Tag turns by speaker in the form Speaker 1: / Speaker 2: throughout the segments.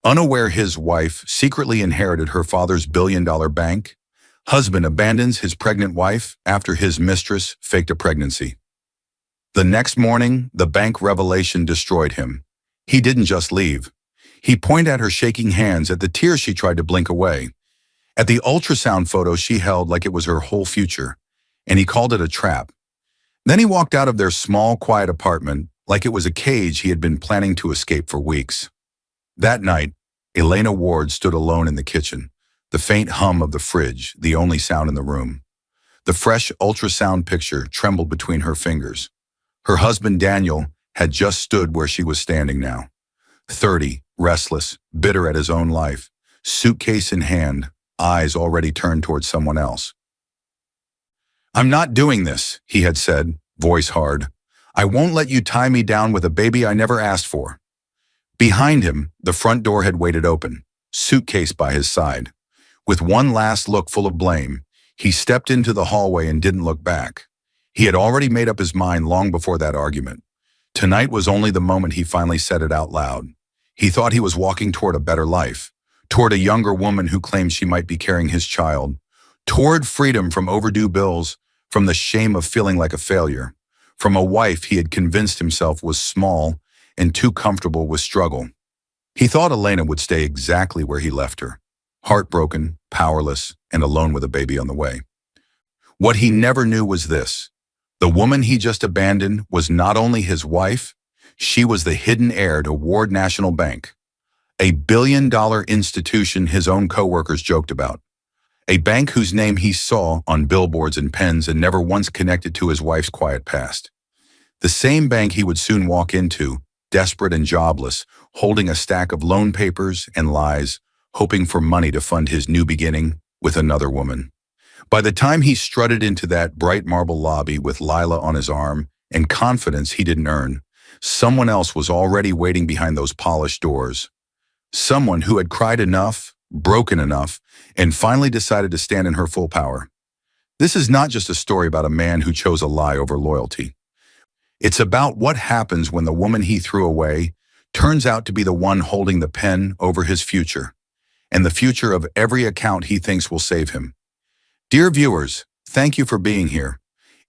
Speaker 1: Unaware his wife secretly inherited her father's billion-dollar bank, husband abandons his pregnant wife after his mistress faked a pregnancy. The next morning, the bank revelation destroyed him. He didn't just leave. He pointed at her shaking hands, at the tears she tried to blink away, at the ultrasound photo she held like it was her whole future, and he called it a trap. Then he walked out of their small, quiet apartment like it was a cage he had been planning to escape for weeks. That night, Elena Ward stood alone in the kitchen, the faint hum of the fridge, the only sound in the room. The fresh ultrasound picture trembled between her fingers. Her husband, Daniel, had just stood where she was standing now. 30, restless, bitter at his own life, suitcase in hand, eyes already turned towards someone else. "I'm not doing this," he had said, voice hard. "I won't let you tie me down with a baby I never asked for." Behind him, the front door had waited open, suitcase by his side. With one last look full of blame, he stepped into the hallway and didn't look back. He had already made up his mind long before that argument. Tonight was only the moment he finally said it out loud. He thought he was walking toward a better life, toward a younger woman who claimed she might be carrying his child, toward freedom from overdue bills, from the shame of feeling like a failure, from a wife he had convinced himself was small and too comfortable with struggle. He thought Elena would stay exactly where he left her, heartbroken, powerless, and alone with a baby on the way. What he never knew was this: the woman he just abandoned was not only his wife, she was the hidden heir to Ward National Bank, a billion-dollar institution his own coworkers joked about, a bank whose name he saw on billboards and pens and never once connected to his wife's quiet past. The same bank he would soon walk into, desperate and jobless, holding a stack of loan papers and lies, hoping for money to fund his new beginning with another woman. By the time he strutted into that bright marble lobby with Lila on his arm and confidence he didn't earn, someone else was already waiting behind those polished doors. Someone who had cried enough, broken enough, and finally decided to stand in her full power. This is not just a story about a man who chose a lie over loyalty. It's about what happens when the woman he threw away turns out to be the one holding the pen over his future, and the future of every account he thinks will save him. Dear viewers, thank you for being here.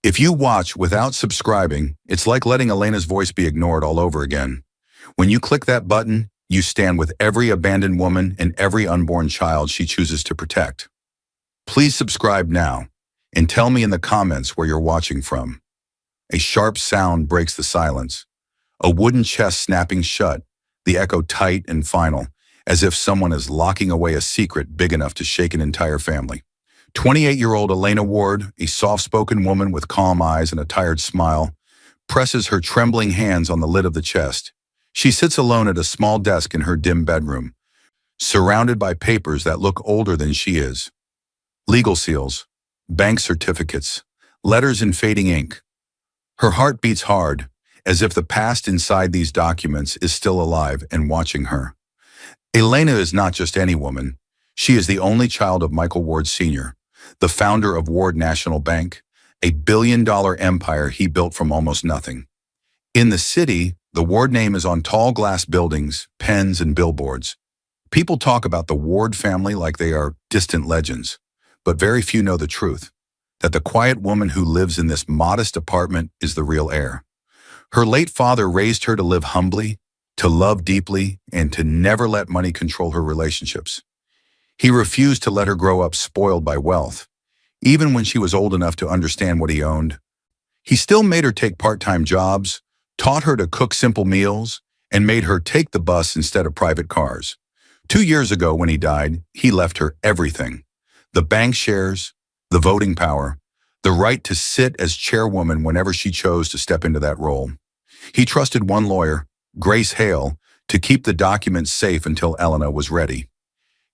Speaker 1: If you watch without subscribing, it's like letting Elena's voice be ignored all over again. When you click that button, you stand with every abandoned woman and every unborn child she chooses to protect. Please subscribe now, and tell me in the comments where you're watching from. A sharp sound breaks the silence. A wooden chest snapping shut, the echo tight and final, as if someone is locking away a secret big enough to shake an entire family. 28-year-old Elena Ward, a soft-spoken woman with calm eyes and a tired smile, presses her trembling hands on the lid of the chest. She sits alone at a small desk in her dim bedroom, surrounded by papers that look older than she is. Legal seals, bank certificates, letters in fading ink. Her heart beats hard, as if the past inside these documents is still alive and watching her. Elena is not just any woman. She is the only child of Michael Ward Sr., the founder of Ward National Bank, a billion-dollar empire he built from almost nothing. In the city, the Ward name is on tall glass buildings, pens, and billboards. People talk about the Ward family like they are distant legends, but very few know the truth, that the quiet woman who lives in this modest apartment is the real heir. Her late father raised her to live humbly, to love deeply, and to never let money control her relationships. He refused to let her grow up spoiled by wealth, even when she was old enough to understand what he owned. He still made her take part-time jobs, taught her to cook simple meals, and made her take the bus instead of private cars. 2 years ago when he died, he left her everything: the bank shares, the voting power, the right to sit as chairwoman whenever she chose to step into that role. He trusted one lawyer, Grace Hale, to keep the documents safe until Elena was ready.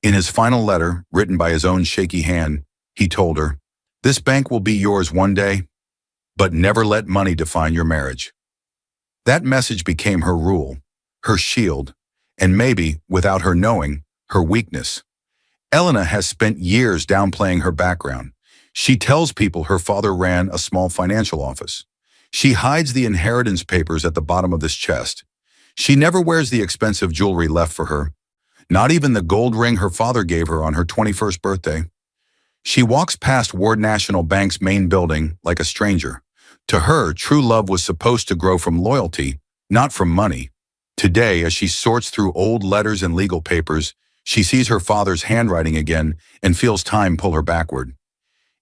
Speaker 1: In his final letter, written by his own shaky hand, he told her, "This bank will be yours one day, but never let money define your marriage." That message became her rule, her shield, and maybe, without her knowing, her weakness. Elena has spent years downplaying her background. She tells people her father ran a small financial office. She hides the inheritance papers at the bottom of this chest. She never wears the expensive jewelry left for her. Not even the gold ring her father gave her on her 21st birthday. She walks past Ward National Bank's main building like a stranger. To her, true love was supposed to grow from loyalty, not from money. Today, as she sorts through old letters and legal papers, she sees her father's handwriting again and feels time pull her backward.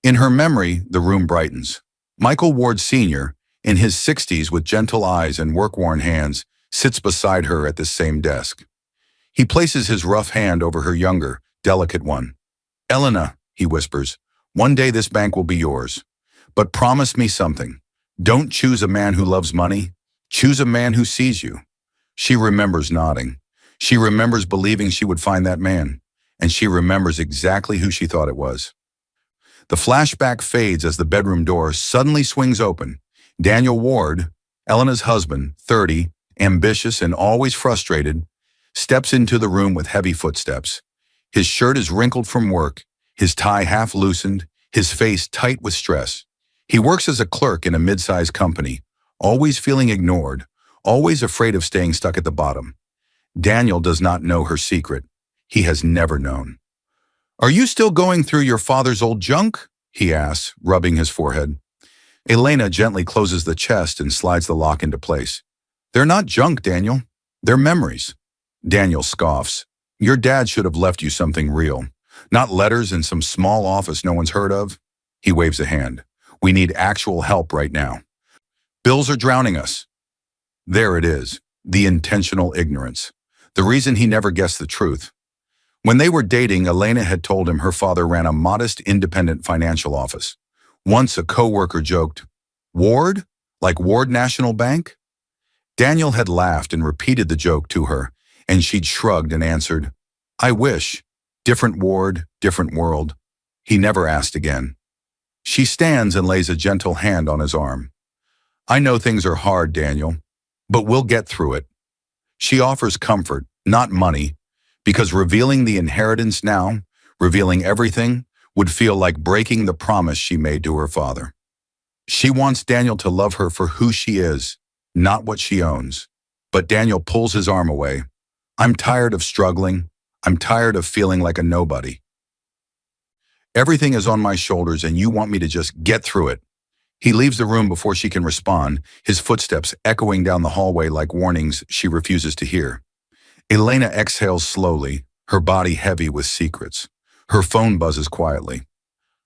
Speaker 1: In her memory, the room brightens. Michael Ward Sr., in his 60s with gentle eyes and work-worn hands, sits beside her at the same desk. He places his rough hand over her younger, delicate one. "Elena," he whispers, "one day this bank will be yours. But promise me something. Don't choose a man who loves money. Choose a man who sees you." She remembers nodding. She remembers believing she would find that man. And she remembers exactly who she thought it was. The flashback fades as the bedroom door suddenly swings open. Daniel Ward, Elena's husband, 30, ambitious and always frustrated, steps into the room with heavy footsteps. His shirt is wrinkled from work, his tie half loosened, his face tight with stress. He works as a clerk in a mid-sized company, always feeling ignored, always afraid of staying stuck at the bottom. Daniel does not know her secret. He has never known. "Are you still going through your father's old junk?" he asks, rubbing his forehead. Elena gently closes the chest and slides the lock into place. "They're not junk, Daniel. They're memories." Daniel scoffs. "Your dad should have left you something real. Not letters in some small office no one's heard of." He waves a hand. "We need actual help right now. Bills are drowning us." There it is, the intentional ignorance. The reason he never guessed the truth. When they were dating, Elena had told him her father ran a modest, independent financial office. Once a coworker joked, "Ward? Like Ward National Bank?" Daniel had laughed and repeated the joke to her, and she'd shrugged and answered, "I wish. Different ward, different world." He never asked again. She stands and lays a gentle hand on his arm. "I know things are hard, Daniel, but we'll get through it." She offers comfort, not money, because revealing the inheritance now, revealing everything, would feel like breaking the promise she made to her father. She wants Daniel to love her for who she is, not what she owns. But Daniel pulls his arm away. "I'm tired of struggling. I'm tired of feeling like a nobody. Everything is on my shoulders and you want me to just get through it." He leaves the room before she can respond, his footsteps echoing down the hallway like warnings she refuses to hear. Elena exhales slowly, her body heavy with secrets. Her phone buzzes quietly.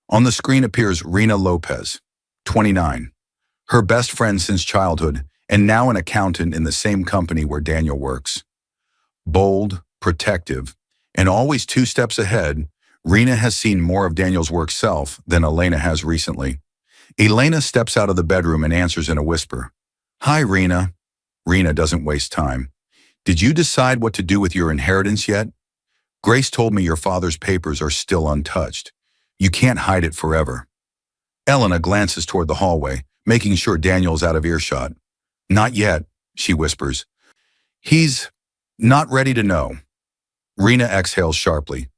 Speaker 1: On the screen appears Rena Lopez, 29, her best friend since childhood, and now an accountant in the same company where Daniel works. Bold, protective, and always 2 steps ahead, Rena has seen more of Daniel's work self than Elena has recently. Elena steps out of the bedroom and answers in a whisper. "Hi, Rena." Rena doesn't waste time. "Did you decide what to do with your inheritance yet? Grace told me your father's papers are still untouched. You can't hide it forever." Elena glances toward the hallway, making sure Daniel's out of earshot. "Not yet," she whispers. "He's not ready to know." Rena exhales sharply.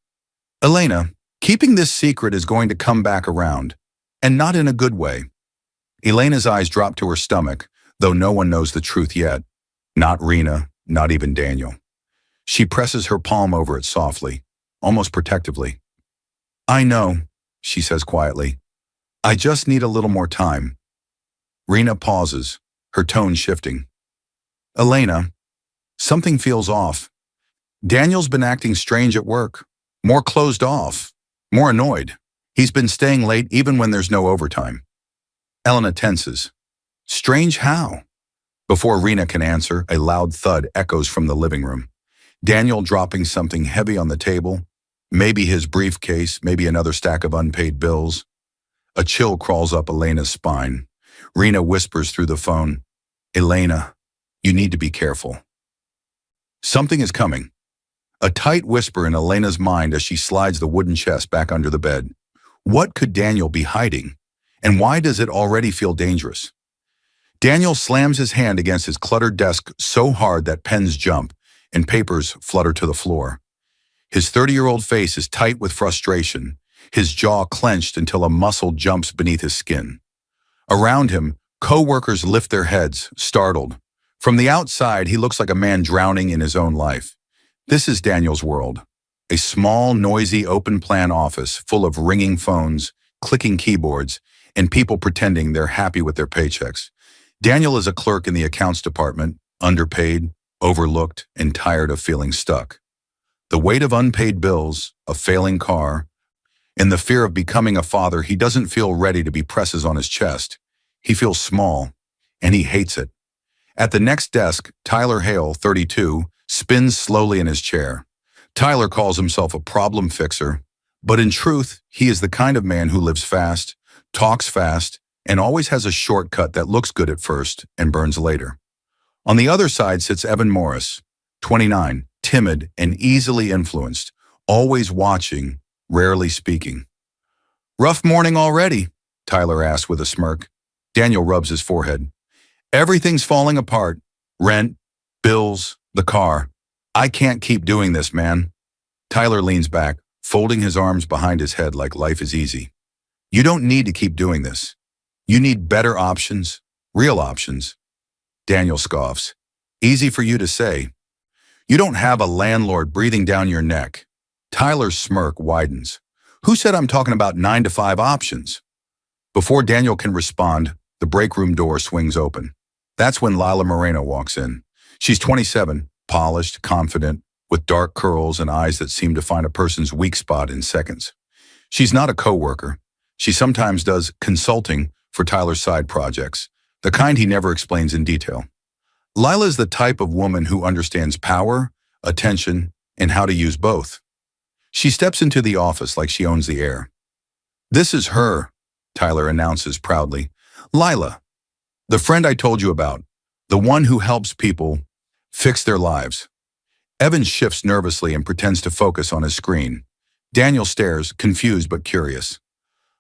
Speaker 1: "Elena, keeping this secret is going to come back around, and not in a good way." Elena's eyes drop to her stomach, though no one knows the truth yet. Not Rena, not even Daniel. She presses her palm over it softly, almost protectively. "I know," she says quietly. "I just need a little more time." Rena pauses, her tone shifting. "Elena, something feels off. Daniel's been acting strange at work, more closed off, more annoyed. He's been staying late even when there's no overtime." Elena tenses. "Strange how?" Before Rena can answer, a loud thud echoes from the living room. Daniel dropping something heavy on the table, maybe his briefcase, maybe another stack of unpaid bills. A chill crawls up Elena's spine. Rena whispers through the phone, "Elena, you need to be careful. Something is coming." A tight whisper in Elena's mind as she slides the wooden chest back under the bed. What could Daniel be hiding? And why does it already feel dangerous? Daniel slams his hand against his cluttered desk so hard that pens jump and papers flutter to the floor. His 30-year-old face is tight with frustration, his jaw clenched until a muscle jumps beneath his skin. Around him, co-workers lift their heads, startled. From the outside, he looks like a man drowning in his own life. This is Daniel's world. A small, noisy, open-plan office full of ringing phones, clicking keyboards, and people pretending they're happy with their paychecks. Daniel is a clerk in the accounts department, underpaid, overlooked, and tired of feeling stuck. The weight of unpaid bills, a failing car, and the fear of becoming a father he doesn't feel ready to be presses on his chest. He feels small, and he hates it. At the next desk, Tyler Hale, 32, spins slowly in his chair. Tyler calls himself a problem fixer, but in truth, he is the kind of man who lives fast, talks fast, and always has a shortcut that looks good at first and burns later. On the other side sits Evan Morris, 29, timid and easily influenced, always watching, rarely speaking. "Rough morning already?" Tyler asks with a smirk. Daniel rubs his forehead. "Everything's falling apart. Rent, bills, the car. I can't keep doing this, man." Tyler leans back, folding his arms behind his head like life is easy. "You don't need to keep doing this. You need better options, real options." Daniel scoffs. "Easy for you to say. You don't have a landlord breathing down your neck." Tyler's smirk widens. "Who said I'm talking about 9-to-5 options?" Before Daniel can respond, the break room door swings open. That's when Lila Moreno walks in. She's 27, polished, confident, with dark curls and eyes that seem to find a person's weak spot in seconds. She's not a coworker. She sometimes does consulting for Tyler's side projects, the kind he never explains in detail. Lila is the type of woman who understands power, attention, and how to use both. She steps into the office like she owns the air. "This is her," Tyler announces proudly. "Lila, the friend I told you about, the one who helps people fix their lives." Evan shifts nervously and pretends to focus on his screen. Daniel stares, confused but curious.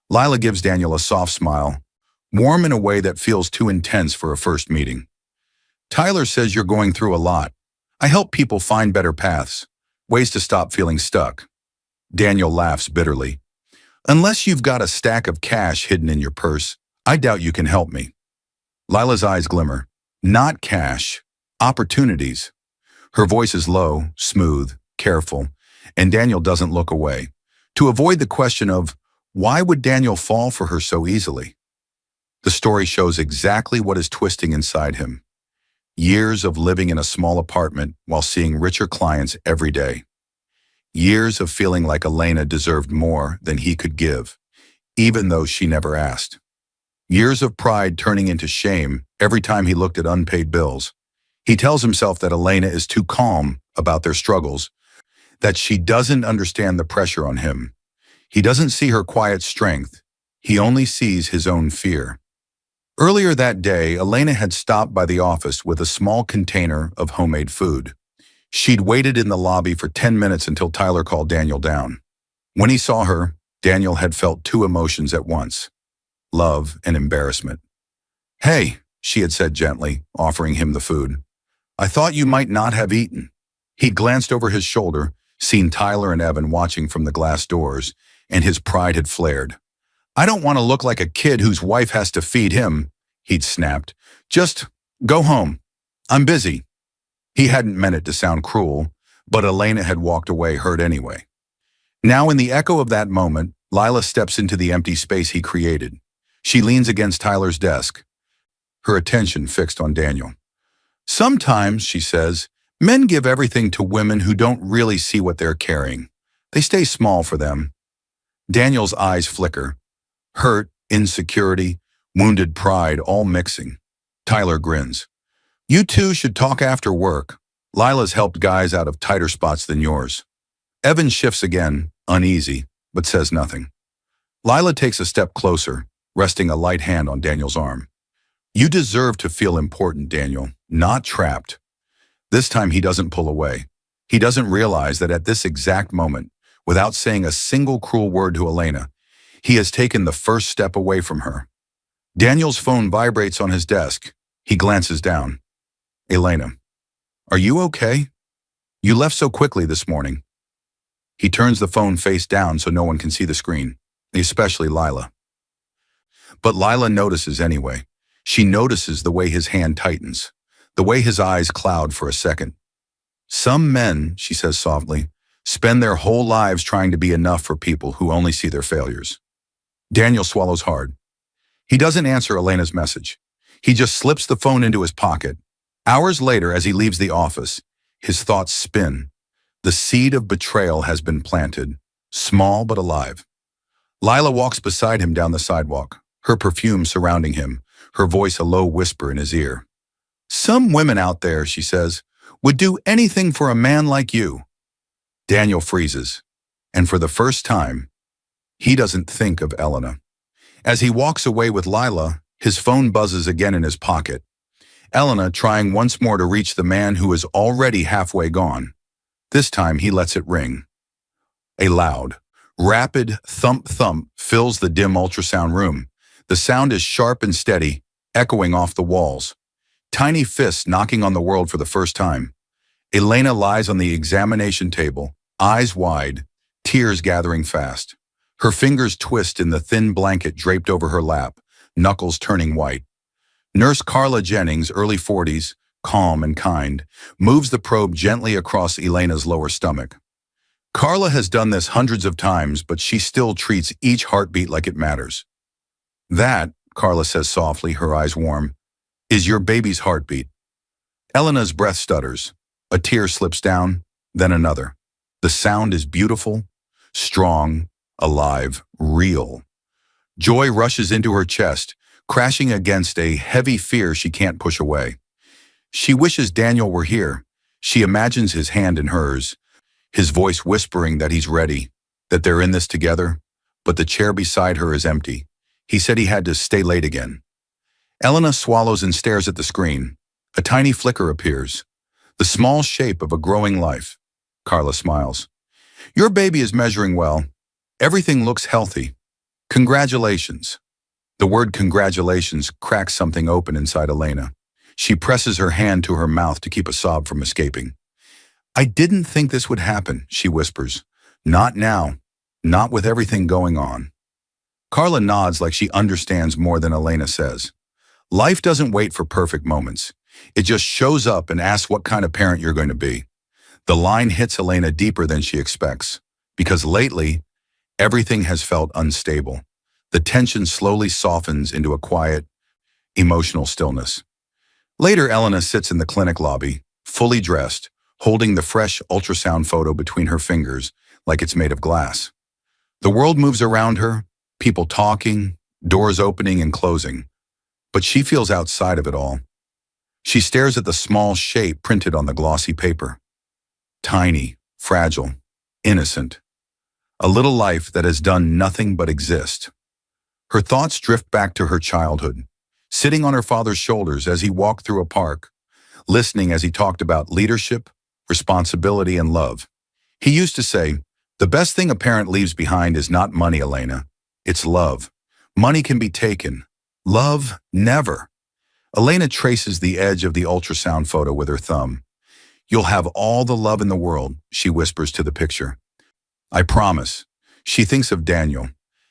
Speaker 1: Lila gives Daniel a soft smile, warm in a way that feels too intense for a first meeting. "Tyler says you're going through a lot. I help people find better paths, ways to stop feeling stuck." Daniel laughs bitterly. "Unless you've got a stack of cash hidden in your purse, I doubt you can help me." Lila's eyes glimmer. "Not cash, opportunities." Her voice is low, smooth, careful, and Daniel doesn't look away, to avoid the question of why would Daniel fall for her so easily? The story shows exactly what is twisting inside him. Years of living in a small apartment while seeing richer clients every day. Years of feeling like Elena deserved more than he could give, even though she never asked. Years of pride turning into shame every time he looked at unpaid bills. He tells himself that Elena is too calm about their struggles, that she doesn't understand the pressure on him. He doesn't see her quiet strength. He only sees his own fear. Earlier that day, Elena had stopped by the office with a small container of homemade food. She'd waited in the lobby for 10 minutes until Tyler called Daniel down. When he saw her, Daniel had felt two emotions at once: love and embarrassment. "Hey," she had said gently, offering him the food. "I thought you might not have eaten." He'd glanced over his shoulder, seen Tyler and Evan watching from the glass doors, and his pride had flared. "I don't want to look like a kid whose wife has to feed him," he'd snapped. "Just go home. I'm busy." He hadn't meant it to sound cruel, but Elena had walked away hurt anyway. Now in the echo of that moment, Lila steps into the empty space he created. She leans against Tyler's desk, her attention fixed on Daniel. "Sometimes," she says, "men give everything to women who don't really see what they're carrying. They stay small for them." Daniel's eyes flicker. Hurt, insecurity, wounded pride, all mixing. Tyler grins. "You two should talk after work. Lila's helped guys out of tighter spots than yours." Evan shifts again, uneasy, but says nothing. Lila takes a step closer, resting a light hand on Daniel's arm. "You deserve to feel important, Daniel, not trapped." This time he doesn't pull away. He doesn't realize that at this exact moment, without saying a single cruel word to Elena, he has taken the first step away from her. Daniel's phone vibrates on his desk. He glances down. "Elena, are you okay? You left so quickly this morning." He turns the phone face down so no one can see the screen, especially Lila. But Lila notices anyway. She notices the way his hand tightens, the way his eyes cloud for a second. Some men, she says softly, spend their whole lives trying to be enough for people who only see their failures. Daniel swallows hard. He doesn't answer Elena's message. He just slips the phone into his pocket. Hours later, as he leaves the office, his thoughts spin. The seed of betrayal has been planted, small but alive. Lila walks beside him down the sidewalk, her perfume surrounding him, her voice a low whisper in his ear. Some women out there, she says, would do anything for a man like you. Daniel freezes, and for the first time, he doesn't think of Elena. As he walks away with Lila, his phone buzzes again in his pocket. Elena trying once more to reach the man who is already halfway gone. This time he lets it ring. A loud, rapid thump-thump fills the dim ultrasound room. The sound is sharp and steady, echoing off the walls. Tiny fists knocking on the world for the first time. Elena lies on the examination table, eyes wide, tears gathering fast. Her fingers twist in the thin blanket draped over her lap, knuckles turning white. Nurse Carla Jennings, early 40s, calm and kind, moves the probe gently across Elena's lower stomach. Carla has done this hundreds of times, but she still treats each heartbeat like it matters. That, Carla says softly, her eyes warm, is your baby's heartbeat. Elena's breath stutters. A tear slips down, then another. The sound is beautiful, strong, alive, real. Joy rushes into her chest, crashing against a heavy fear she can't push away. She wishes Daniel were here. She imagines his hand in hers, his voice whispering that he's ready, that they're in this together, but the chair beside her is empty. He said he had to stay late again. Elena swallows and stares at the screen. A tiny flicker appears. The small shape of a growing life. Carla smiles. Your baby is measuring well. Everything looks healthy. Congratulations. The word congratulations cracks something open inside Elena. She presses her hand to her mouth to keep a sob from escaping. I didn't think this would happen, she whispers. Not now. Not with everything going on. Carla nods like she understands more than Elena says. Life doesn't wait for perfect moments. It just shows up and asks what kind of parent you're going to be. The line hits Elena deeper than she expects, because lately, everything has felt unstable. The tension slowly softens into a quiet, emotional stillness. Later, Elena sits in the clinic lobby, fully dressed, holding the fresh ultrasound photo between her fingers like it's made of glass. The world moves around her, people talking, doors opening and closing, but she feels outside of it all. She stares at the small shape printed on the glossy paper. Tiny, fragile, innocent. A little life that has done nothing but exist. Her thoughts drift back to her childhood, sitting on her father's shoulders as he walked through a park, listening as he talked about leadership, responsibility, and love. He used to say, the best thing a parent leaves behind is not money, Elena. It's love. Money can be taken. Love, never. Elena traces the edge of the ultrasound photo with her thumb. You'll have all the love in the world, she whispers to the picture. I promise. She thinks of Daniel,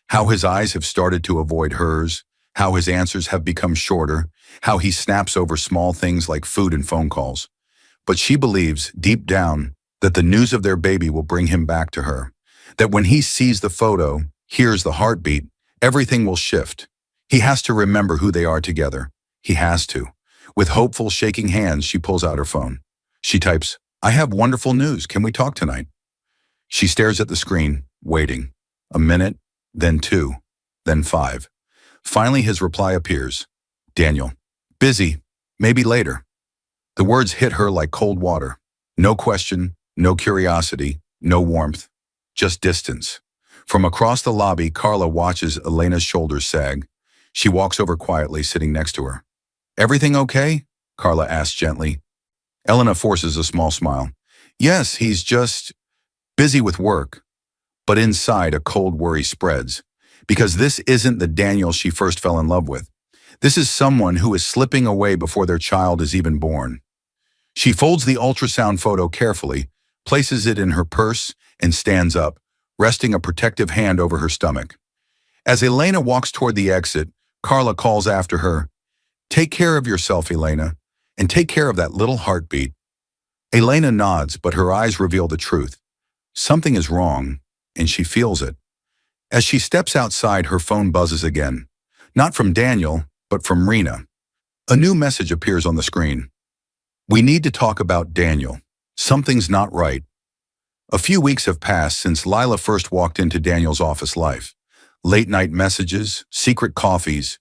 Speaker 1: how his eyes have started to avoid hers, how his answers have become shorter, how he snaps over small things like food and phone calls. But she believes, deep down, that the news of their baby will bring him back to her, that when he sees the photo, hears the heartbeat, everything will shift. He has to remember who they are together. He has to. With hopeful, shaking hands, she pulls out her phone. She types, I have wonderful news. Can we talk tonight? She stares at the screen, waiting. A minute, then 2, then 5. Finally, his reply appears. Daniel. Busy. Maybe later. The words hit her like cold water. No question, no curiosity, no warmth, just distance. From across the lobby, Carla watches Elena's shoulders sag. She walks over quietly, sitting next to her. Everything okay? Carla asks gently. Elena forces a small smile. Yes, he's just busy with work. But inside, a cold worry spreads. Because this isn't the Daniel she first fell in love with. This is someone who is slipping away before their child is even born. She folds the ultrasound photo carefully, places it in her purse, and stands up, resting a protective hand over her stomach. As Elena walks toward the exit, Carla calls after her, Take care of yourself, Elena, and take care of that little heartbeat. Elena nods, but her eyes reveal the truth. Something is wrong, and she feels it. As she steps outside, her phone buzzes again. Not from Daniel, but from Rena. A new message appears on the screen. We need to talk about Daniel. Something's not right. A few weeks have passed since Lila first walked into Daniel's office life. Late-night messages, secret coffees,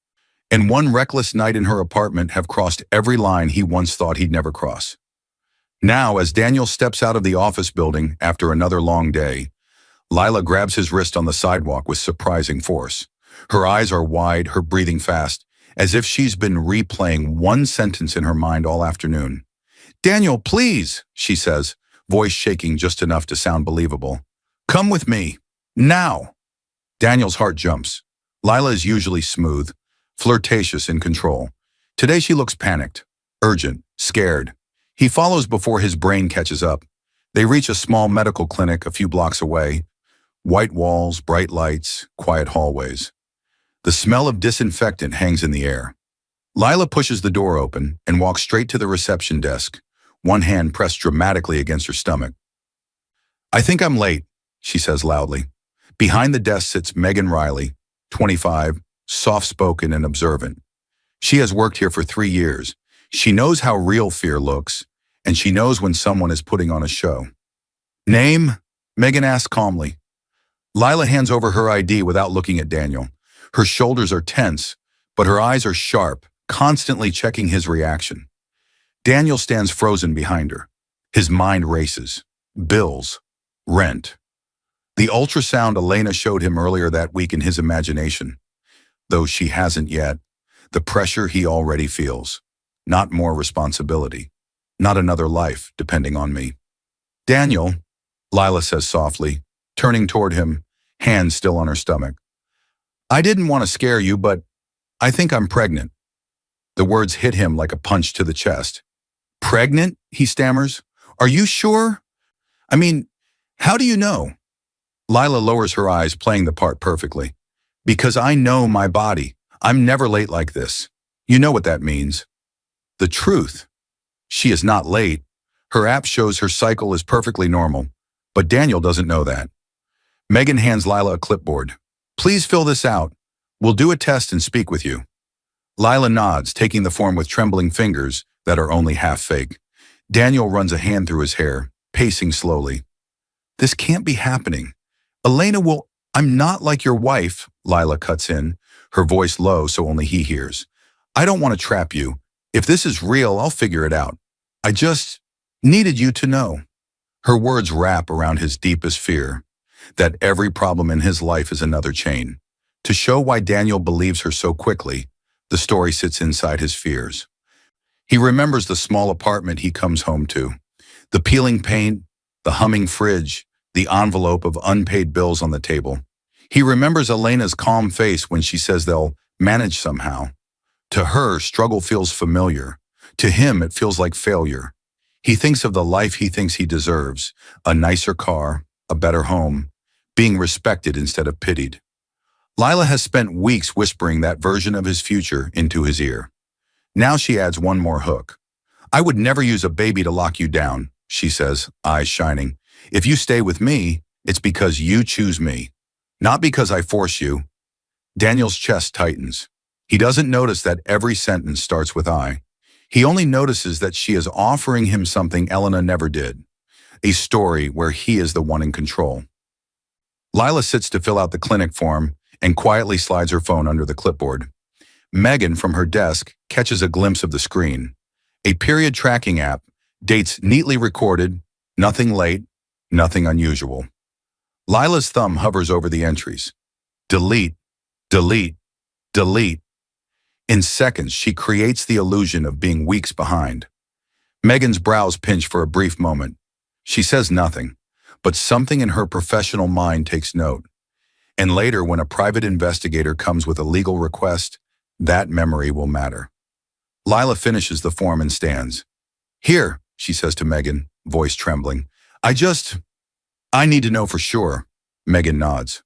Speaker 1: and one reckless night in her apartment have crossed every line he once thought he'd never cross. Now, as Daniel steps out of the office building after another long day, Lila grabs his wrist on the sidewalk with surprising force. Her eyes are wide, her breathing fast, as if she's been replaying one sentence in her mind all afternoon. "Daniel, please," she says, voice shaking just enough to sound believable. "Come with me. Now." Daniel's heart jumps. Lila is usually smooth, flirtatious, in control. Today she looks panicked, urgent, scared. He follows before his brain catches up. They reach a small medical clinic a few blocks away. White walls, bright lights, quiet hallways. The smell of disinfectant hangs in the air. Lila pushes the door open and walks straight to the reception desk, one hand pressed dramatically against her stomach. "I think I'm late," she says loudly. Behind the desk sits Megan Riley, 25, soft-spoken and observant. She has worked here for 3 years. She knows how real fear looks, and she knows when someone is putting on a show. "Name?" Megan asks calmly. Lila hands over her ID without looking at Daniel. Her shoulders are tense, but her eyes are sharp, constantly checking his reaction. Daniel stands frozen behind her. His mind races. Bills. Rent. The ultrasound Elena showed him earlier that week in his imagination. Though she hasn't yet, the pressure he already feels. Not more responsibility. Not another life depending on me. "Daniel," Lila says softly, turning toward him, hands still on her stomach. "I didn't want to scare you, but I think I'm pregnant." The words hit him like a punch to the chest. "Pregnant?" he stammers. "Are you sure? I mean, how do you know?" Lila lowers her eyes, playing the part perfectly. "Because I know my body. I'm never late like this. You know what that means." The truth. She is not late. Her app shows her cycle is perfectly normal. But Daniel doesn't know that. Megan hands Lila a clipboard. "Please fill this out. We'll do a test and speak with you." Lila nods, taking the form with trembling fingers that are only half fake. Daniel runs a hand through his hair, pacing slowly. "This can't be happening. Elena will—" "I'm not like your wife," Lila cuts in, her voice low so only he hears. "I don't want to trap you. If this is real, I'll figure it out. I just needed you to know." Her words wrap around his deepest fear, that every problem in his life is another chain. To show why Daniel believes her so quickly, the story sits inside his fears. He remembers the small apartment he comes home to, the peeling paint, the humming fridge, the envelope of unpaid bills on the table. He remembers Elena's calm face when she says they'll manage somehow. To her, struggle feels familiar. To him, it feels like failure. He thinks of the life he thinks he deserves, a nicer car, a better home, being respected instead of pitied. Lila has spent weeks whispering that version of his future into his ear. Now she adds one more hook. "I would never use a baby to lock you down," she says, eyes shining. "If you stay with me, it's because you choose me, not because I force you." Daniel's chest tightens. He doesn't notice that every sentence starts with "I." He only notices that she is offering him something Elena never did, a story where he is the one in control. Lila sits to fill out the clinic form and quietly slides her phone under the clipboard. Megan, from her desk, catches a glimpse of the screen. A period tracking app, dates neatly recorded, nothing late, nothing unusual. Lila's thumb hovers over the entries. Delete, delete, delete. In seconds, she creates the illusion of being weeks behind. Megan's brows pinch for a brief moment. She says nothing, but something in her professional mind takes note. And later, when a private investigator comes with a legal request, that memory will matter. Lila finishes the form and stands. "Here," she says to Megan, voice trembling. I need to know for sure." Megan nods.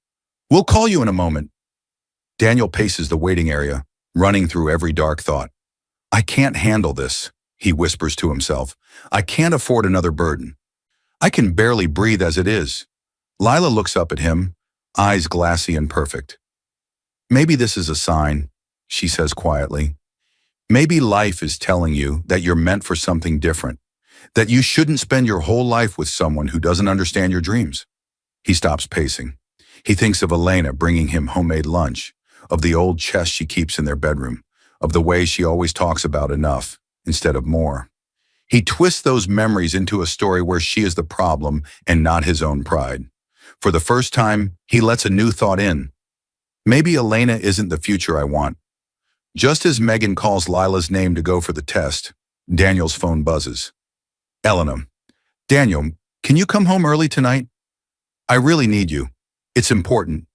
Speaker 1: "We'll call you in a moment." Daniel paces the waiting area, running through every dark thought. "I can't handle this," he whispers to himself. I can't afford another burden. I can barely breathe as it is. Lila looks up at him, eyes glassy and perfect. Maybe this is a sign, she says quietly. Maybe life is telling you that you're meant for something different, that you shouldn't spend your whole life with someone who doesn't understand your dreams. He stops pacing. He thinks of Elena bringing him homemade lunch, of the old chest she keeps in their bedroom, of the way she always talks about enough instead of more. He twists those memories into a story where she is the problem and not his own pride. For the first time, he lets a new thought in. Maybe Elena isn't the future I want. Just as Megan calls Lila's name to go for the test, Daniel's phone buzzes. Elena, Daniel, can you come home early tonight? I really need you. It's important.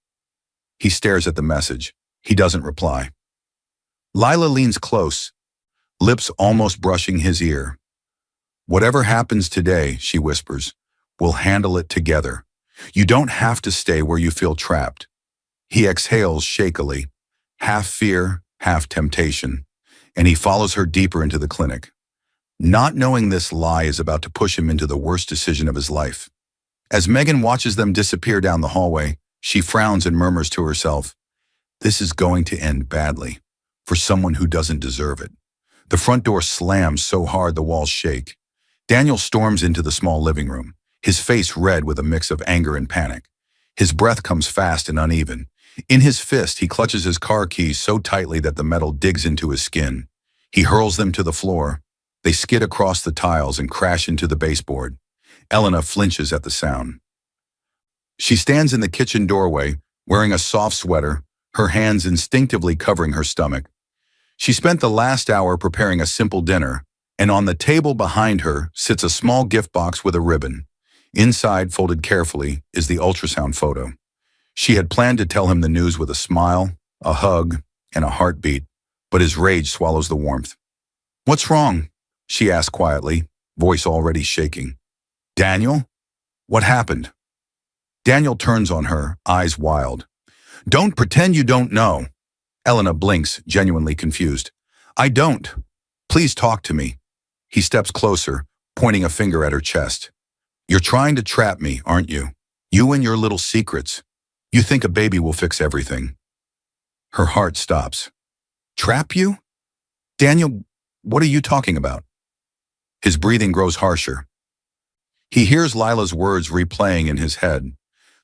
Speaker 1: He stares at the message. He doesn't reply. Lila leans close, lips almost brushing his ear. Whatever happens today, she whispers, we'll handle it together. You don't have to stay where you feel trapped. He exhales shakily, half fear, half temptation, and he follows her deeper into the clinic. Not knowing this lie is about to push him into the worst decision of his life. As Megan watches them disappear down the hallway, she frowns and murmurs to herself, this is going to end badly, for someone who doesn't deserve it. The front door slams so hard the walls shake. Daniel storms into the small living room, his face red with a mix of anger and panic. His breath comes fast and uneven. In his fist, he clutches his car keys so tightly that the metal digs into his skin. He hurls them to the floor. They skid across the tiles and crash into the baseboard. Elena flinches at the sound. She stands in the kitchen doorway, wearing a soft sweater, her hands instinctively covering her stomach. She spent the last hour preparing a simple dinner, and on the table behind her sits a small gift box with a ribbon. Inside, folded carefully, is the ultrasound photo. She had planned to tell him the news with a smile, a hug, and a heartbeat, but his rage swallows the warmth. What's wrong? She asked quietly, voice already shaking. Daniel? What happened? Daniel turns on her, eyes wild. Don't pretend you don't know. Elena blinks, genuinely confused. I don't. Please talk to me. He steps closer, pointing a finger at her chest. You're trying to trap me, aren't you? You and your little secrets. You think a baby will fix everything. Her heart stops. Trap you? Daniel, what are you talking about? His breathing grows harsher. He hears Lila's words replaying in his head.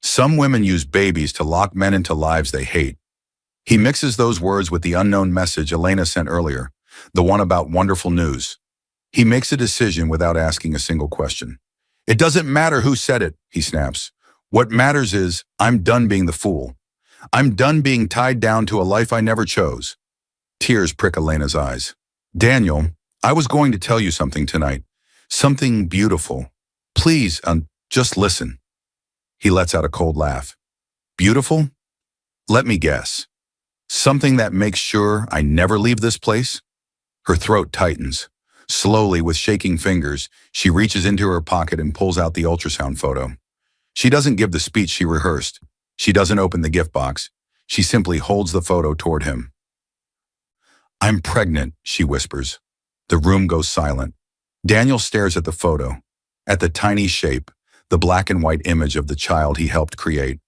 Speaker 1: Some women use babies to lock men into lives they hate. He mixes those words with the unknown message Elena sent earlier, the one about wonderful news. He makes a decision without asking a single question. It doesn't matter who said it, he snaps. What matters is, I'm done being the fool. I'm done being tied down to a life I never chose. Tears prick Elena's eyes. Daniel, I was going to tell you something tonight. Something beautiful. Please, just listen. He lets out a cold laugh. Beautiful? Let me guess. Something that makes sure I never leave this place? Her throat tightens. Slowly, with shaking fingers, she reaches into her pocket and pulls out the ultrasound photo. She doesn't give the speech she rehearsed. She doesn't open the gift box. She simply holds the photo toward him. I'm pregnant, she whispers. The room goes silent. Daniel stares at the photo, at the tiny shape, the black and white image of the child he helped create.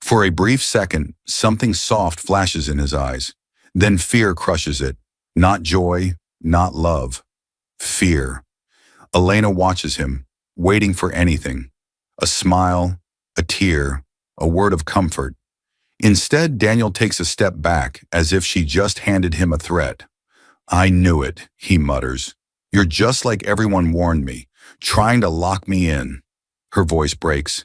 Speaker 1: For a brief second, something soft flashes in his eyes. Then fear crushes it. Not joy, not love. Fear. Elena watches him, waiting for anything. A smile, a tear, a word of comfort. Instead, Daniel takes a step back, as if she just handed him a threat. I knew it, he mutters. You're just like everyone warned me, trying to lock me in. Her voice breaks.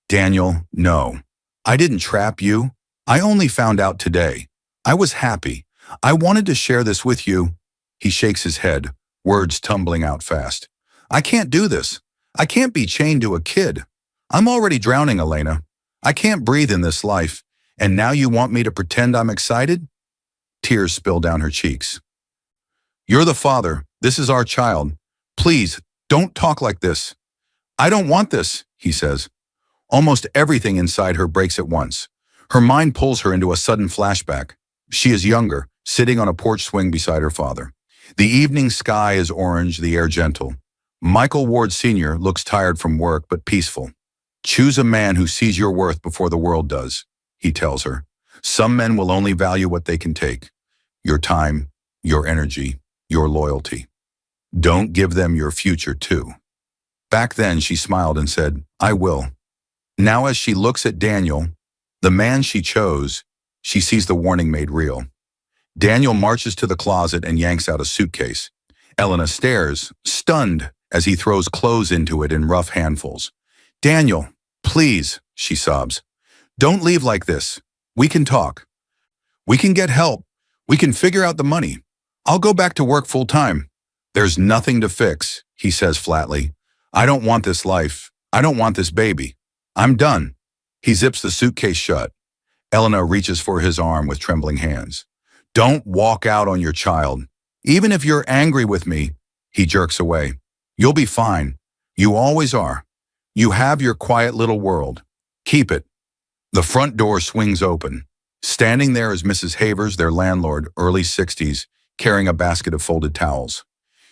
Speaker 1: Daniel, no. I didn't trap you. I only found out today. I was happy. I wanted to share this with you. He shakes his head, words tumbling out fast. I can't do this. I can't be chained to a kid. I'm already drowning, Elena. I can't breathe in this life, and now you want me to pretend I'm excited? Tears spill down her cheeks. You're the father. This is our child. Please, don't talk like this. I don't want this, he says. Almost everything inside her breaks at once. Her mind pulls her into a sudden flashback. She is younger, sitting on a porch swing beside her father. The evening sky is orange, the air gentle. Michael Ward Sr. looks tired from work but peaceful. Choose a man who sees your worth before the world does, he tells her. Some men will only value what they can take. Your time, your energy, your loyalty. Don't give them your future too. Back then she smiled and said, I will. Now as she looks at Daniel, the man she chose, she sees the warning made real. Daniel marches to the closet and yanks out a suitcase. Elena stares, stunned, as he throws clothes into it in rough handfuls. Daniel, please, she sobs. Don't leave like this. We can talk. We can get help. We can figure out the money. I'll go back to work full time. There's nothing to fix, he says flatly. I don't want this life. I don't want this baby. I'm done. He zips the suitcase shut. Elena reaches for his arm with trembling hands. Don't walk out on your child. Even if you're angry with me, he jerks away. You'll be fine. You always are. You have your quiet little world. Keep it. The front door swings open. Standing there is Mrs. Havers, their landlord, early 60s, carrying a basket of folded towels.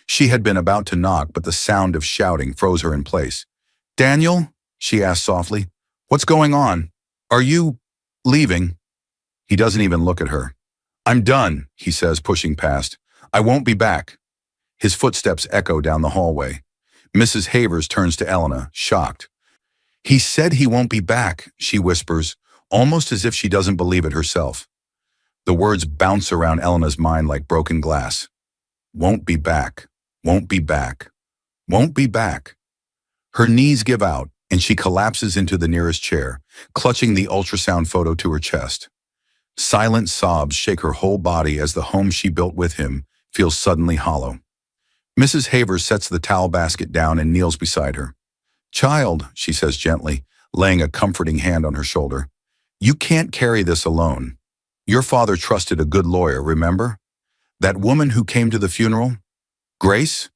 Speaker 1: She had been about to knock, but the sound of shouting froze her in place. Daniel, she asked softly, what's going on? Are you leaving? He doesn't even look at her. I'm done, he says, pushing past. I won't be back. His footsteps echo down the hallway. Mrs. Havers turns to Elena, shocked. He said he won't be back, she whispers, almost as if she doesn't believe it herself. The words bounce around Elena's mind like broken glass. Won't be back, won't be back, won't be back. Her knees give out, and she collapses into the nearest chair, clutching the ultrasound photo to her chest. Silent sobs shake her whole body as the home she built with him feels suddenly hollow. Mrs. Havers sets the towel basket down and kneels beside her. Child, she says gently, laying a comforting hand on her shoulder, you can't carry this alone. Your father trusted a good lawyer, remember? That woman who came to the funeral? Grace?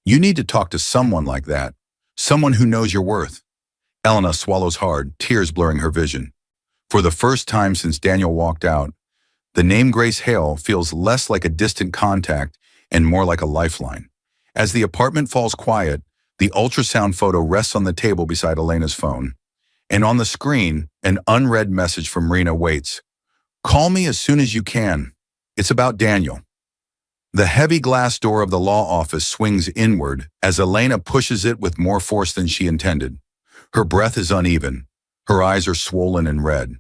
Speaker 1: You need to talk to someone like that. Someone who knows your worth. Elena swallows hard, tears blurring her vision. For the first time since Daniel walked out, the name Grace Hale feels less like a distant contact and more like a lifeline. As the apartment falls quiet, the ultrasound photo rests on the table beside Elena's phone. And on the screen, an unread message from Rena waits. Call me as soon as you can. It's about Daniel. The heavy glass door of the law office swings inward as Elena pushes it with more force than she intended. Her breath is uneven. Her eyes are swollen and red.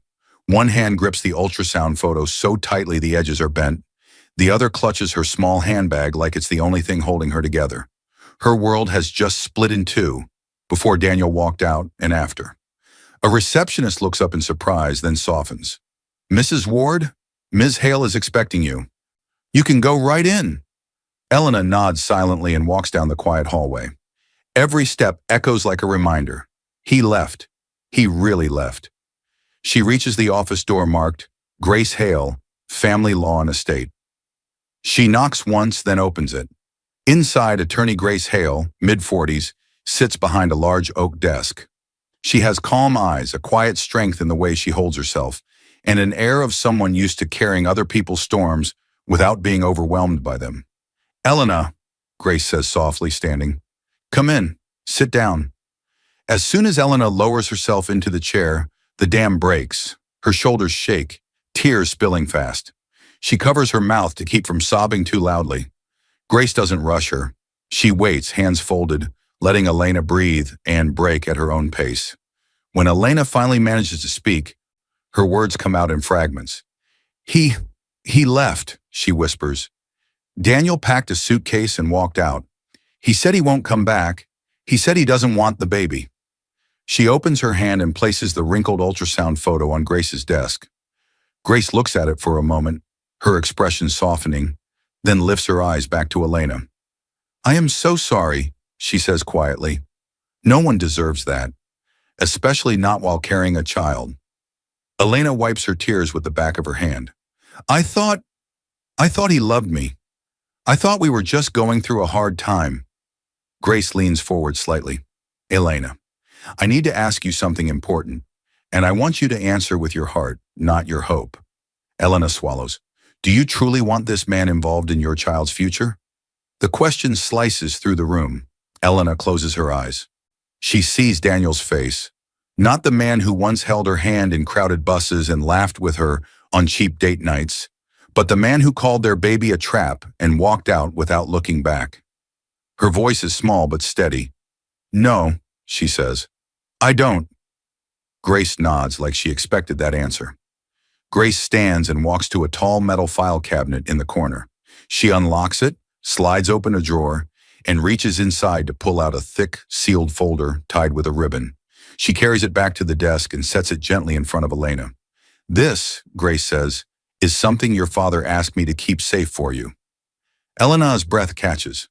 Speaker 1: One hand grips the ultrasound photo so tightly the edges are bent. The other clutches her small handbag like it's the only thing holding her together. Her world has just split in two, before Daniel walked out and after. A receptionist looks up in surprise, then softens. Mrs. Ward, Ms. Hale is expecting you. You can go right in. Elena nods silently and walks down the quiet hallway. Every step echoes like a reminder. He left. He really left. She reaches the office door marked, Grace Hale, Family Law and Estate. She knocks once, then opens it. Inside, attorney Grace Hale, mid-40s, sits behind a large oak desk. She has calm eyes, a quiet strength in the way she holds herself, and an air of someone used to carrying other people's storms without being overwhelmed by them. Elena, Grace says softly, standing. Come in. Sit down. As soon as Elena lowers herself into the chair, the dam breaks. Her shoulders shake, tears spilling fast. She covers her mouth to keep from sobbing too loudly. Grace doesn't rush her. She waits, hands folded, letting Elena breathe and break at her own pace. When Elena finally manages to speak, her words come out in fragments. He left, she whispers. Daniel packed a suitcase and walked out. He said he won't come back. He said he doesn't want the baby. She opens her hand and places the wrinkled ultrasound photo on Grace's desk. Grace looks at it for a moment, her expression softening, then lifts her eyes back to Elena. I am so sorry, she says quietly. No one deserves that, especially not while carrying a child. Elena wipes her tears with the back of her hand. I thought he loved me. I thought we were just going through a hard time. Grace leans forward slightly. Elena, I need to ask you something important, and I want you to answer with your heart, not your hope. Elena swallows. Do you truly want this man involved in your child's future? The question slices through the room. Elena closes her eyes. She sees Daniel's face. Not the man who once held her hand in crowded buses and laughed with her on cheap date nights, but the man who called their baby a trap and walked out without looking back. Her voice is small but steady. "No," she says. "I don't." Grace nods like she expected that answer. Grace stands and walks to a tall metal file cabinet in the corner. She unlocks it, slides open a drawer, and reaches inside to pull out a thick, sealed folder tied with a ribbon. She carries it back to the desk and sets it gently in front of Elena. "This," Grace says, "is something your father asked me to keep safe for you." Elena's breath catches.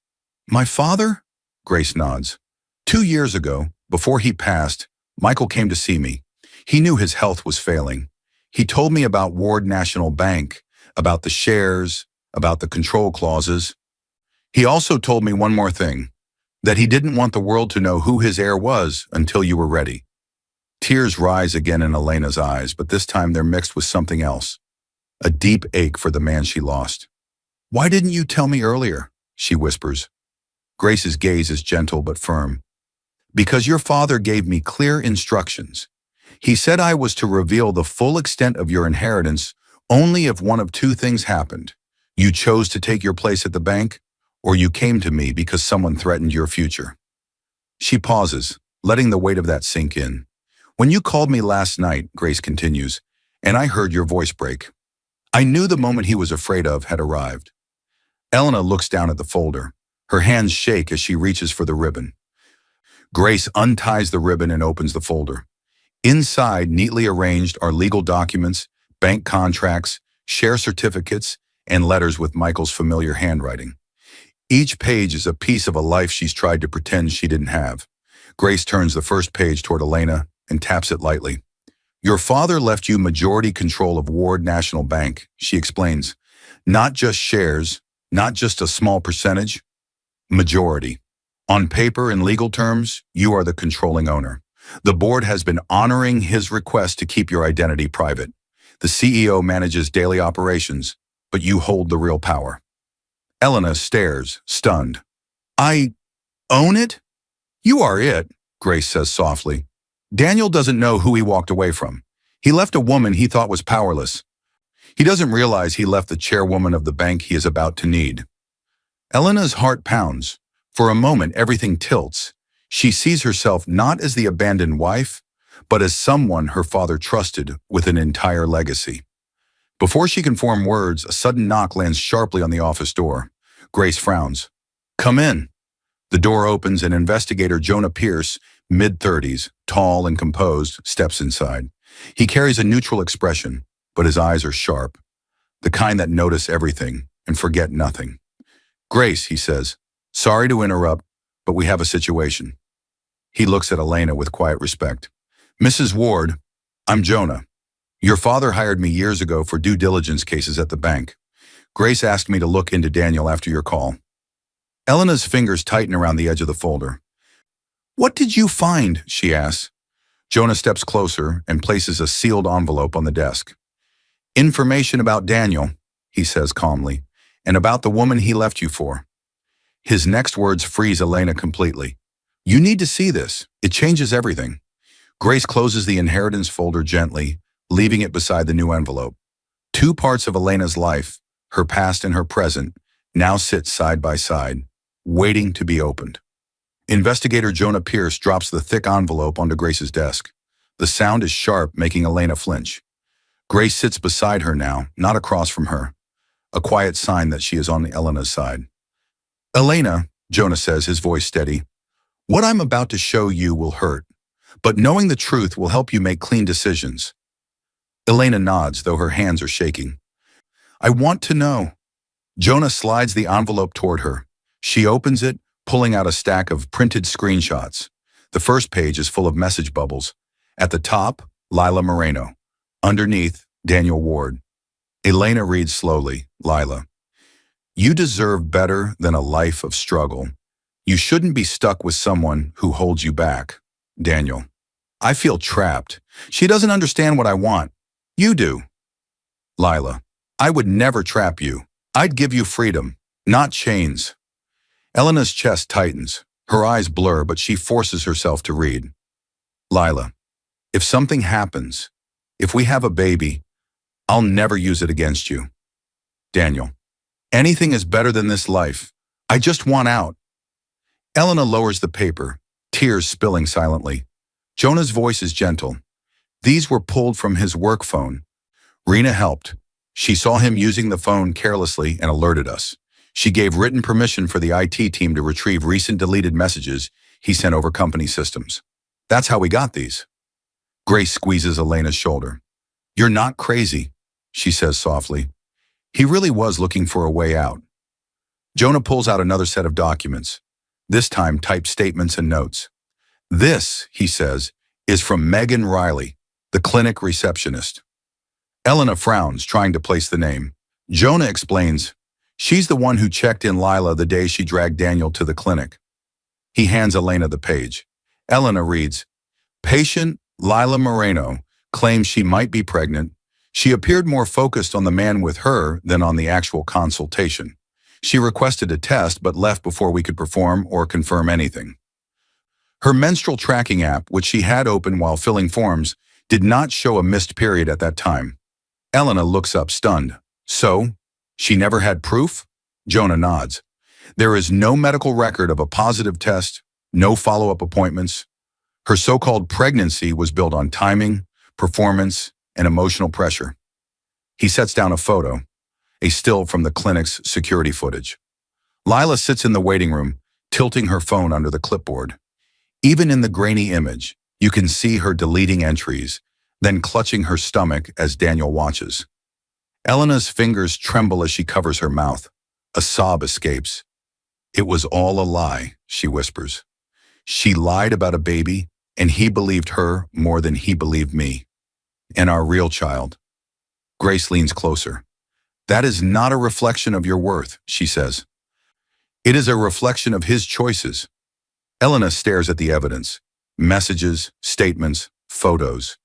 Speaker 1: "My father?" Grace nods. 2 years ago, before he passed, Michael came to see me. He knew his health was failing. He told me about Ward National Bank, about the shares, about the control clauses. He also told me one more thing, that he didn't want the world to know who his heir was until you were ready. Tears rise again in Elena's eyes, but this time they're mixed with something else. A deep ache for the man she lost. "Why didn't you tell me earlier?" she whispers. Grace's gaze is gentle but firm. "Because your father gave me clear instructions. He said I was to reveal the full extent of your inheritance only if one of two things happened. You chose to take your place at the bank, or you came to me because someone threatened your future." She pauses, letting the weight of that sink in. "When you called me last night," Grace continues, "and I heard your voice break, I knew the moment he was afraid of had arrived." Elena looks down at the folder. Her hands shake as she reaches for the ribbon. Grace unties the ribbon and opens the folder. Inside, neatly arranged, are legal documents, bank contracts, share certificates, and letters with Michael's familiar handwriting. Each page is a piece of a life she's tried to pretend she didn't have. Grace turns the first page toward Elena and taps it lightly. "Your father left you majority control of Ward National Bank," she explains. "Not just shares, not just a small percentage, majority. On paper and legal terms, you are the controlling owner. The board has been honoring his request to keep your identity private. The CEO manages daily operations, but you hold the real power." Elena stares, stunned. "I own it?" "You are it," Grace says softly. "Daniel doesn't know who he walked away from. He left a woman he thought was powerless. He doesn't realize he left the chairwoman of the bank he is about to need." Elena's heart pounds. For a moment, everything tilts. She sees herself not as the abandoned wife, but as someone her father trusted with an entire legacy. Before she can form words, a sudden knock lands sharply on the office door. Grace frowns. "Come in." The door opens and investigator Jonah Pierce, mid-30s, tall and composed, steps inside. He carries a neutral expression, but his eyes are sharp, the kind that notice everything and forget nothing. "Grace," he says, "sorry to interrupt, but we have a situation." He looks at Elena with quiet respect. "Mrs. Ward, I'm Jonah. Your father hired me years ago for due diligence cases at the bank. Grace asked me to look into Daniel after your call." Elena's fingers tighten around the edge of the folder. "What did you find?" she asks. Jonah steps closer and places a sealed envelope on the desk. "Information about Daniel," he says calmly, "and about the woman he left you for." His next words freeze Elena completely. "You need to see this. It changes everything." Grace closes the inheritance folder gently, leaving it beside the new envelope. Two parts of Elena's life, her past and her present, now sit side by side, waiting to be opened. Investigator Jonah Pierce drops the thick envelope onto Grace's desk. The sound is sharp, making Elena flinch. Grace sits beside her now, not across from her, a quiet sign that she is on Elena's side. "Elena," Jonah says, his voice steady, "what I'm about to show you will hurt, but knowing the truth will help you make clean decisions." Elena nods, though her hands are shaking. "I want to know." Jonah slides the envelope toward her. She opens it, pulling out a stack of printed screenshots. The first page is full of message bubbles. At the top, Lila Moreno. Underneath, Daniel Ward. Elena reads slowly, Lila. "You deserve better than a life of struggle. You shouldn't be stuck with someone who holds you back. Daniel. I feel trapped. She doesn't understand what I want. You do." Lila. "I would never trap you. I'd give you freedom, not chains." Elena's chest tightens. Her eyes blur, but she forces herself to read. Lila, if something happens, if we have a baby, I'll never use it against you. Daniel, anything is better than this life. I just want out. Elena lowers the paper, tears spilling silently. Jonah's voice is gentle. These were pulled from his work phone. Rena helped. She saw him using the phone carelessly and alerted us. She gave written permission for the IT team to retrieve recent deleted messages he sent over company systems. That's how we got these. Grace squeezes Elena's shoulder. You're not crazy, she says softly. He really was looking for a way out. Jonah pulls out another set of documents, this time typed statements and notes. This, he says, is from Megan Riley, the clinic receptionist. Elena frowns, trying to place the name. Jonah explains, she's the one who checked in Lila the day she dragged Daniel to the clinic. He hands Elena the page. Elena reads, Patient Lila Moreno claims she might be pregnant. She appeared more focused on the man with her than on the actual consultation. She requested a test but left before we could perform or confirm anything. Her menstrual tracking app, which she had open while filling forms, did not show a missed period at that time. Elena looks up stunned. So, she never had proof? Jonah nods. There is no medical record of a positive test, no follow-up appointments. Her so-called pregnancy was built on timing, performance, and emotional pressure. He sets down a photo, a still from the clinic's security footage. Lila sits in the waiting room, tilting her phone under the clipboard. Even in the grainy image, you can see her deleting entries, then clutching her stomach as Daniel watches. Elena's fingers tremble as she covers her mouth. A sob escapes. It was all a lie, she whispers. She lied about a baby, and he believed her more than he believed me. And our real child. Grace leans closer. That is not a reflection of your worth, she says. It is a reflection of his choices. Elena stares at the evidence. Messages, statements, photos.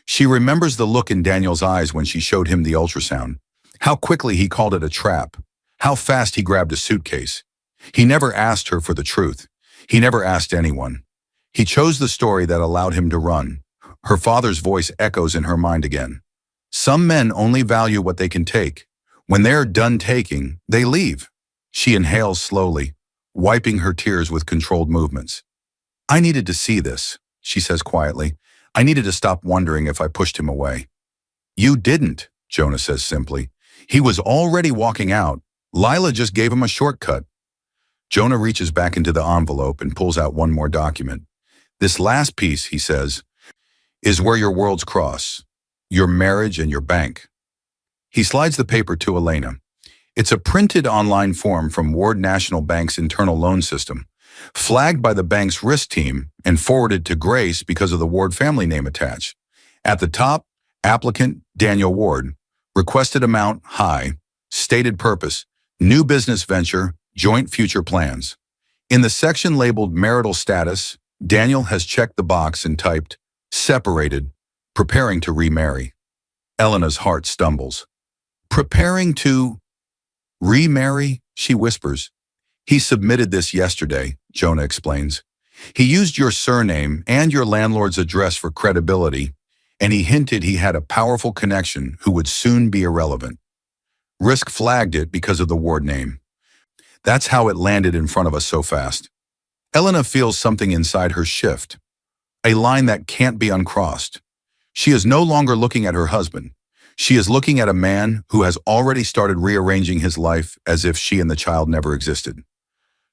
Speaker 1: She remembers the look in Daniel's eyes when she showed him the ultrasound. How quickly he called it a trap. How fast he grabbed a suitcase. He never asked her for the truth. He never asked anyone. He chose the story that allowed him to run. Her father's voice echoes in her mind again. Some men only value what they can take. When they're done taking, they leave. She inhales slowly, wiping her tears with controlled movements. I needed to see this, she says quietly. I needed to stop wondering if I pushed him away. You didn't, Jonah says simply. He was already walking out. Lila just gave him a shortcut. Jonah reaches back into the envelope and pulls out one more document. This last piece, he says, is where your worlds cross, your marriage and your bank. He slides the paper to Elena. It's a printed online form from Ward National Bank's internal loan system, flagged by the bank's risk team and forwarded to Grace because of the Ward family name attached. At the top, applicant Daniel Ward, requested amount high, stated purpose, new business venture, joint future plans. In the section labeled marital status, Daniel has checked the box and typed, separated, preparing to remarry. Elena's heart stumbles. Preparing to remarry, she whispers. He submitted this yesterday, Jonah explains. He used your surname and your landlord's address for credibility, and he hinted he had a powerful connection who would soon be irrelevant. Risk flagged it because of the Ward name. That's how it landed in front of us so fast. Elena feels something inside her shift, a line that can't be uncrossed. She is no longer looking at her husband. She is looking at a man who has already started rearranging his life as if she and the child never existed.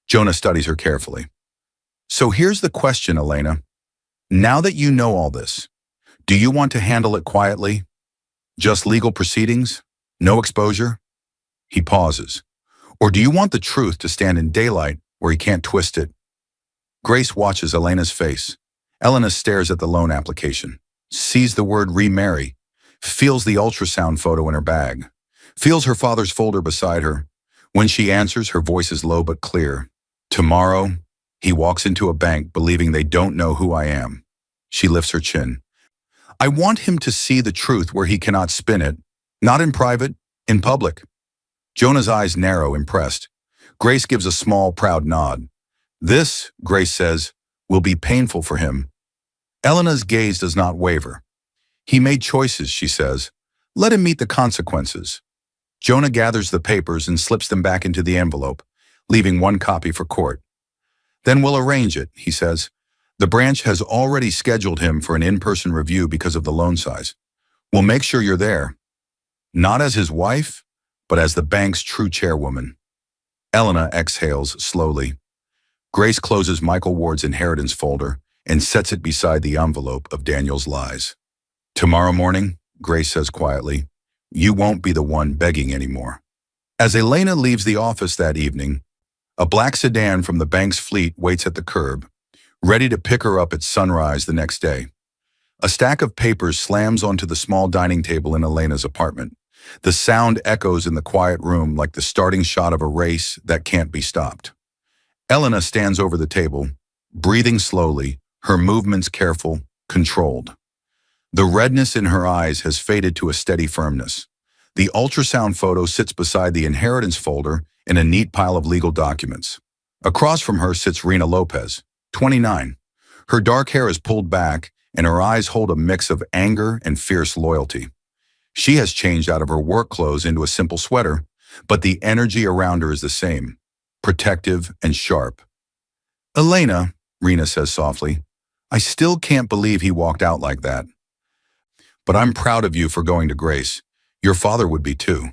Speaker 1: Jonah studies her carefully. So here's the question, Elena. Now that you know all this, do you want to handle it quietly? Just legal proceedings? No exposure? He pauses. Or do you want the truth to stand in daylight where he can't twist it? Grace watches Elena's face. Elena stares at the loan application, sees the word remarry, feels the ultrasound photo in her bag, feels her father's folder beside her. When she answers, her voice is low but clear. Tomorrow, he walks into a bank believing they don't know who I am. She lifts her chin. I want him to see the truth where he cannot spin it, not in private, in public. Jonah's eyes narrow, impressed. Grace gives a small, proud nod. This, Grace says, will be painful for him. Elena's gaze does not waver. He made choices, she says. Let him meet the consequences. Jonah gathers the papers and slips them back into the envelope, leaving one copy for court. Then we'll arrange it, he says. The branch has already scheduled him for an in-person review because of the loan size. We'll make sure you're there. Not as his wife, but as the bank's true chairwoman. Elena exhales slowly. Grace closes Michael Ward's inheritance folder and sets it beside the envelope of Daniel's lies. Tomorrow morning, Grace says quietly, you won't be the one begging anymore. As Elena leaves the office that evening, a black sedan from the bank's fleet waits at the curb, ready to pick her up at sunrise the next day. A stack of papers slams onto the small dining table in Elena's apartment. The sound echoes in the quiet room like the starting shot of a race that can't be stopped. Elena stands over the table, breathing slowly, her movements careful, controlled. The redness in her eyes has faded to a steady firmness. The ultrasound photo sits beside the inheritance folder in a neat pile of legal documents. Across from her sits Rena Lopez, 29. Her dark hair is pulled back, and her eyes hold a mix of anger and fierce loyalty. She has changed out of her work clothes into a simple sweater, but the energy around her is the same, protective and sharp. Elena, Rena says softly, I still can't believe he walked out like that. But I'm proud of you for going to Grace. Your father would be too.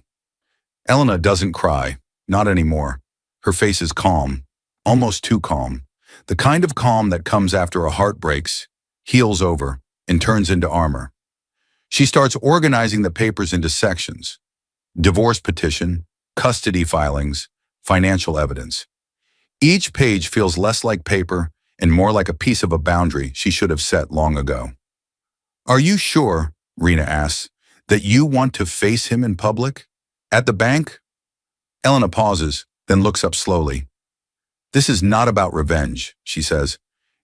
Speaker 1: Elena doesn't cry, not anymore. Her face is calm, almost too calm. The kind of calm that comes after a heart breaks, heals over, and turns into armor. She starts organizing the papers into sections. Divorce petition, custody filings, financial evidence. Each page feels less like paper and more like a piece of a boundary she should have set long ago. Are you sure, Rena asks, that you want to face him in public? At the bank? Elena pauses, then looks up slowly. This is not about revenge, she says.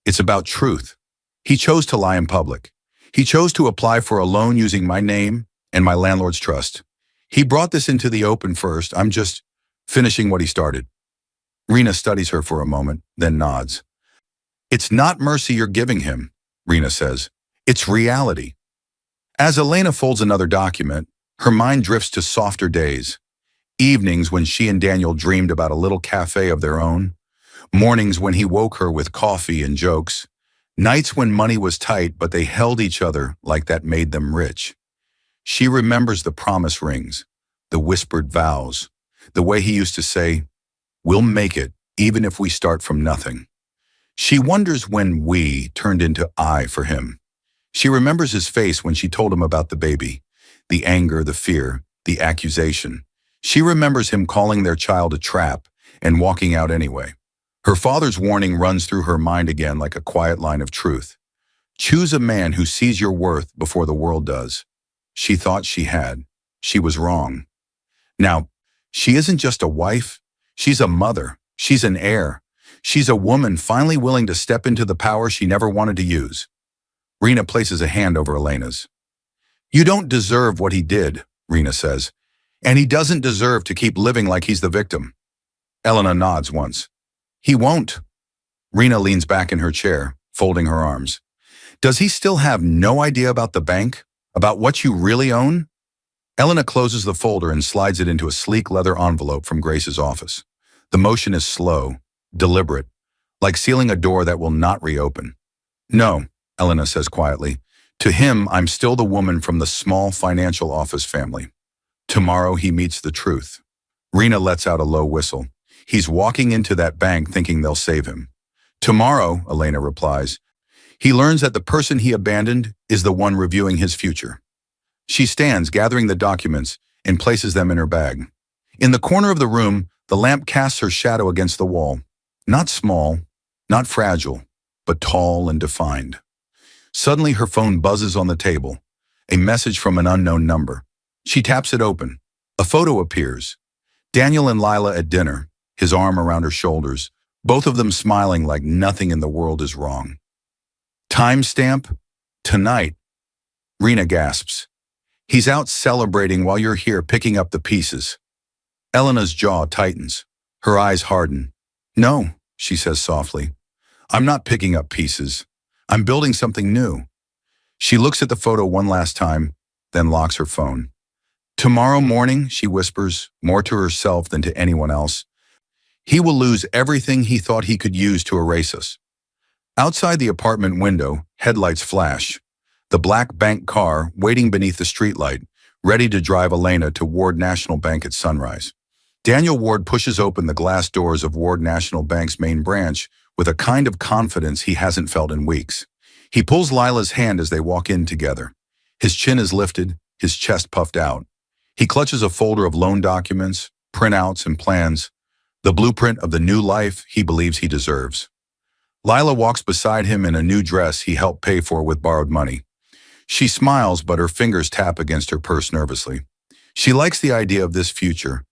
Speaker 1: It's about truth. He chose to lie in public. He chose to apply for a loan using my name and my landlord's trust. He brought this into the open first. I'm just finishing what he started. Rena studies her for a moment, then nods. It's not mercy you're giving him, Rena says. It's reality. As Elena folds another document, her mind drifts to softer days. Evenings when she and Daniel dreamed about a little cafe of their own. Mornings when he woke her with coffee and jokes. Nights when money was tight, but they held each other like that made them rich. She remembers the promise rings, the whispered vows, the way he used to say, we'll make it even if we start from nothing. She wonders when we turned into I for him. She remembers his face when she told him about the baby, the anger, the fear, the accusation. She remembers him calling their child a trap and walking out anyway. Her father's warning runs through her mind again like a quiet line of truth. Choose a man who sees your worth before the world does. She thought she had. She was wrong. Now, she isn't just a wife. She's a mother. She's an heir. She's a woman finally willing to step into the power she never wanted to use. Rena places a hand over Elena's. You don't deserve what he did, Rena says, and he doesn't deserve to keep living like he's the victim. Elena nods once. He won't. Rena leans back in her chair, folding her arms. Does he still have no idea about the bank? About what you really own? Elena closes the folder and slides it into a sleek leather envelope from Grace's office. The motion is slow, deliberate, like sealing a door that will not reopen. No, Elena says quietly. To him, I'm still the woman from the small financial office family. Tomorrow he meets the truth. Rena lets out a low whistle. He's walking into that bank thinking they'll save him. Tomorrow, Elena replies, he learns that the person he abandoned is the one reviewing his future. She stands, gathering the documents, and places them in her bag. In the corner of the room, the lamp casts her shadow against the wall. Not small, not fragile, but tall and defined. Suddenly her phone buzzes on the table, a message from an unknown number. She taps it open. A photo appears. Daniel and Lila at dinner, his arm around her shoulders, both of them smiling like nothing in the world is wrong. Timestamp? Tonight. Rena gasps. He's out celebrating while you're here picking up the pieces. Elena's jaw tightens. Her eyes harden. No, she says softly. I'm not picking up pieces. I'm building something new. She looks at the photo one last time, then locks her phone. Tomorrow morning, she whispers, more to herself than to anyone else, he will lose everything he thought he could use to erase us. Outside the apartment window, headlights flash. The black bank car waiting beneath the streetlight, ready to drive Elena to Ward National Bank at sunrise. Daniel Ward pushes open the glass doors of Ward National Bank's main branch with a kind of confidence he hasn't felt in weeks. He pulls Lila's hand as they walk in together. His chin is lifted, his chest puffed out. He clutches a folder of loan documents, printouts, and plans, the blueprint of the new life he believes he deserves. Lila walks beside him in a new dress he helped pay for with borrowed money. She smiles, but her fingers tap against her purse nervously. She likes the idea of this future,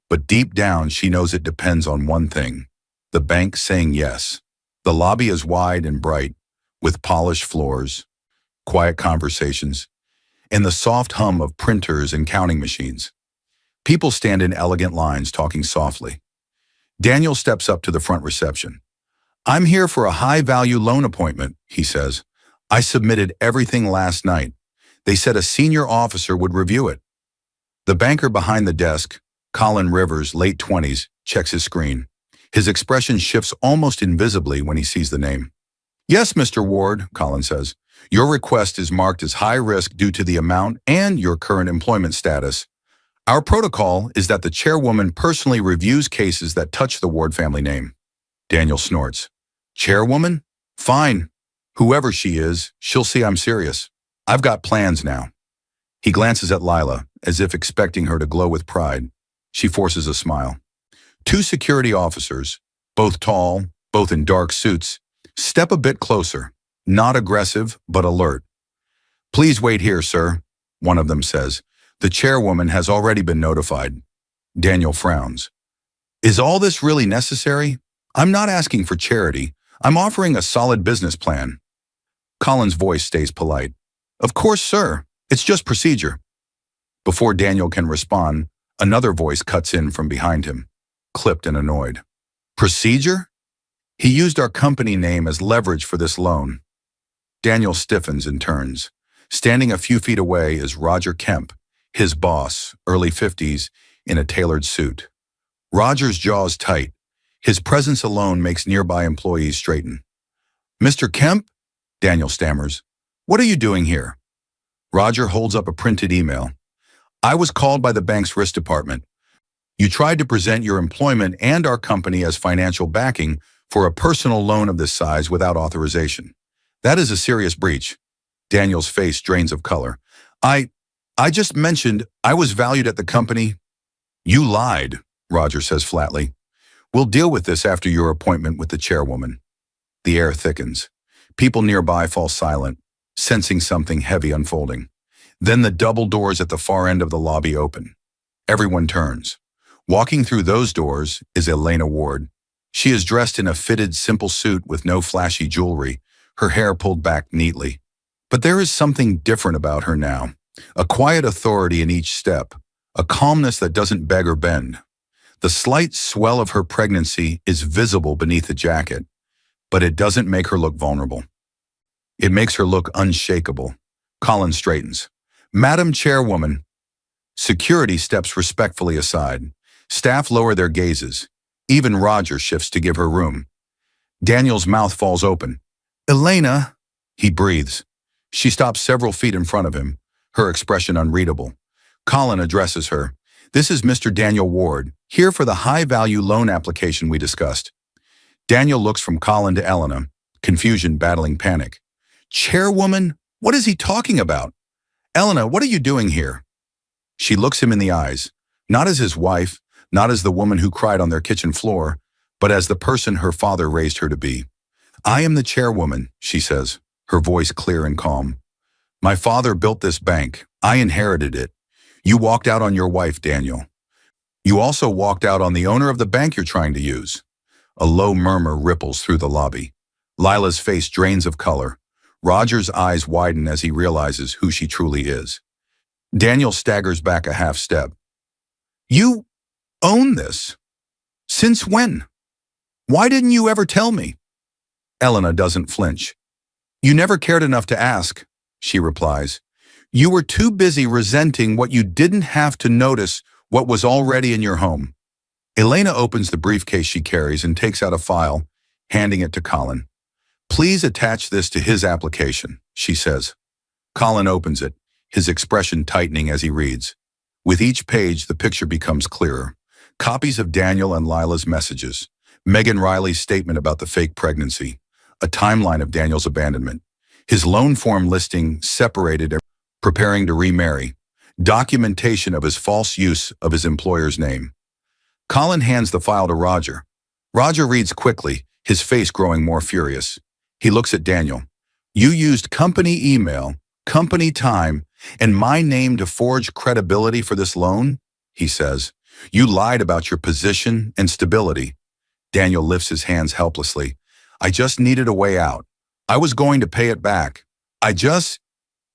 Speaker 1: but deep down she knows it depends on one thing: the bank saying yes. The lobby is wide and bright, with polished floors, quiet conversations, and the soft hum of printers and counting machines. People stand in elegant lines talking softly. Daniel steps up to the front reception. I'm here for a high-value loan appointment, he says. I submitted everything last night. They said a senior officer would review it. The banker behind the desk, Colin Rivers, late 20s, checks his screen. His expression shifts almost invisibly when he sees the name. Yes, Mr. Ward, Colin says. Your request is marked as high risk due to the amount and your current employment status. Our protocol is that the chairwoman personally reviews cases that touch the Ward family name. Daniel snorts. Chairwoman? Fine. Whoever she is, she'll see I'm serious. I've got plans now. He glances at Lila, as if expecting her to glow with pride. She forces a smile. Two security officers, both tall, both in dark suits, step a bit closer, not aggressive, but alert. Please wait here, sir, one of them says. The chairwoman has already been notified. Daniel frowns. Is all this really necessary? I'm not asking for charity. I'm offering a solid business plan. Colin's voice stays polite. Of course, sir. It's just procedure. Before Daniel can respond, another voice cuts in from behind him, clipped and annoyed. Procedure? He used our company name as leverage for this loan. Daniel stiffens and turns. Standing a few feet away is Roger Kemp, his boss, early 50s, in a tailored suit. Roger's jaw's tight. His presence alone makes nearby employees straighten. Mr. Kemp? Daniel stammers. What are you doing here? Roger holds up a printed email. I was called by the bank's risk department. You tried to present your employment and our company as financial backing for a personal loan of this size without authorization. That is a serious breach. Daniel's face drains of color. I just mentioned I was valued at the company. You lied, Roger says flatly. We'll deal with this after your appointment with the chairwoman. The air thickens. People nearby fall silent, sensing something heavy unfolding. Then the double doors at the far end of the lobby open. Everyone turns. Walking through those doors is Elena Ward. She is dressed in a fitted, simple suit with no flashy jewelry, her hair pulled back neatly. But there is something different about her now. A quiet authority in each step, a calmness that doesn't beg or bend. The slight swell of her pregnancy is visible beneath the jacket, but it doesn't make her look vulnerable. It makes her look unshakable. Colin straightens. Madam Chairwoman. Security steps respectfully aside. Staff lower their gazes. Even Roger shifts to give her room. Daniel's mouth falls open. Elena, he breathes. She stops several feet in front of him, her expression unreadable. Colin addresses her. This is Mr. Daniel Ward, here for the high-value loan application we discussed. Daniel looks from Colin to Elena, confusion battling panic. Chairwoman, what is he talking about? Elena, what are you doing here? She looks him in the eyes, not as his wife, not as the woman who cried on their kitchen floor, but as the person her father raised her to be. I am the chairwoman, she says, her voice clear and calm. My father built this bank. I inherited it. You walked out on your wife, Daniel. You also walked out on the owner of the bank you're trying to use. A low murmur ripples through the lobby. Lila's face drains of color. Roger's eyes widen as he realizes who she truly is. Daniel staggers back a half step. You own this. Since when? Why didn't you ever tell me? Elena doesn't flinch. You never cared enough to ask, she replies. You were too busy resenting what you didn't have to notice what was already in your home. Elena opens the briefcase she carries and takes out a file, handing it to Colin. Please attach this to his application, she says. Colin opens it, his expression tightening as he reads. With each page, the picture becomes clearer. Copies of Daniel and Lila's messages, Megan Riley's statement about the fake pregnancy, a timeline of Daniel's abandonment, his loan form listing separated and preparing to remarry, documentation of his false use of his employer's name. Colin hands the file to Roger. Roger reads quickly, his face growing more furious. He looks at Daniel. You used company email, company time, and my name to forge credibility for this loan? He says. You lied about your position and stability. Daniel lifts his hands helplessly. I just needed a way out. I was going to pay it back.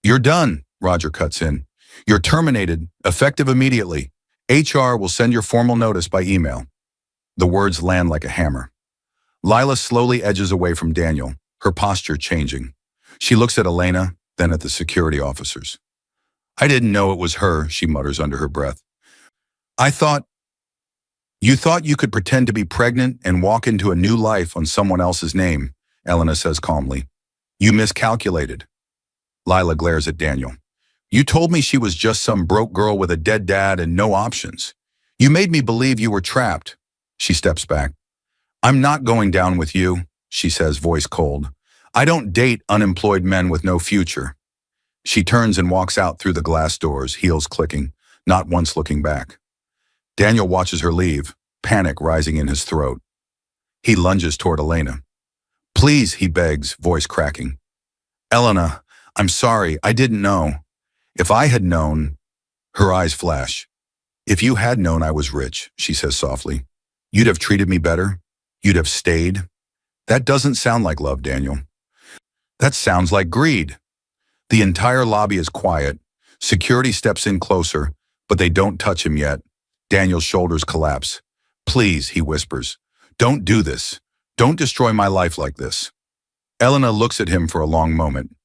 Speaker 1: You're done, Roger cuts in. You're terminated, effective immediately. HR will send your formal notice by email. The words land like a hammer. Lila slowly edges away from Daniel, her posture changing. She looks at Elena, then at the security officers. I didn't know it was her, she mutters under her breath. You thought you could pretend to be pregnant and walk into a new life on someone else's name, Elena says calmly. You miscalculated. Lila glares at Daniel. You told me she was just some broke girl with a dead dad and no options. You made me believe you were trapped. She steps back. I'm not going down with you, she says, voice cold. I don't date unemployed men with no future. She turns and walks out through the glass doors, heels clicking, not once looking back. Daniel watches her leave, panic rising in his throat. He lunges toward Elena. Please, he begs, voice cracking. Elena, I'm sorry, I didn't know. If I had known, her eyes flash. If you had known I was rich, she says softly, you'd have treated me better. You'd have stayed. That doesn't sound like love, Daniel. That sounds like greed. The entire lobby is quiet. Security steps in closer, but they don't touch him yet. Daniel's shoulders collapse. Please, he whispers. Don't do this. Don't destroy my life like this. Elena looks at him for a long moment.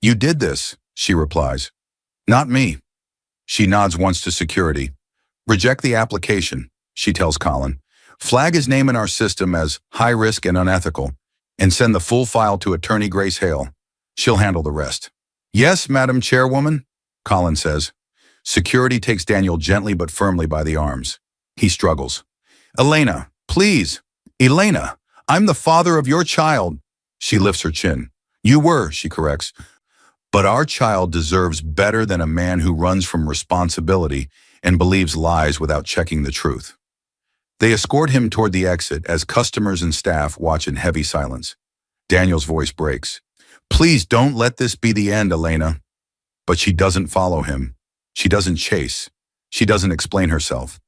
Speaker 1: You did this, she replies. Not me. She nods once to security. Reject the application, she tells Colin. Flag his name in our system as high risk and unethical, and send the full file to Attorney Grace Hale. She'll handle the rest. Yes, Madam Chairwoman, Colin says. Security takes Daniel gently but firmly by the arms. He struggles. Elena, please. Elena, I'm the father of your child. She lifts her chin. You were, she corrects. But our child deserves better than a man who runs from responsibility and believes lies without checking the truth. They escort him toward the exit as customers and staff watch in heavy silence. Daniel's voice breaks. Please don't let this be the end, Elena. But she doesn't follow him. She doesn't chase. She doesn't explain herself.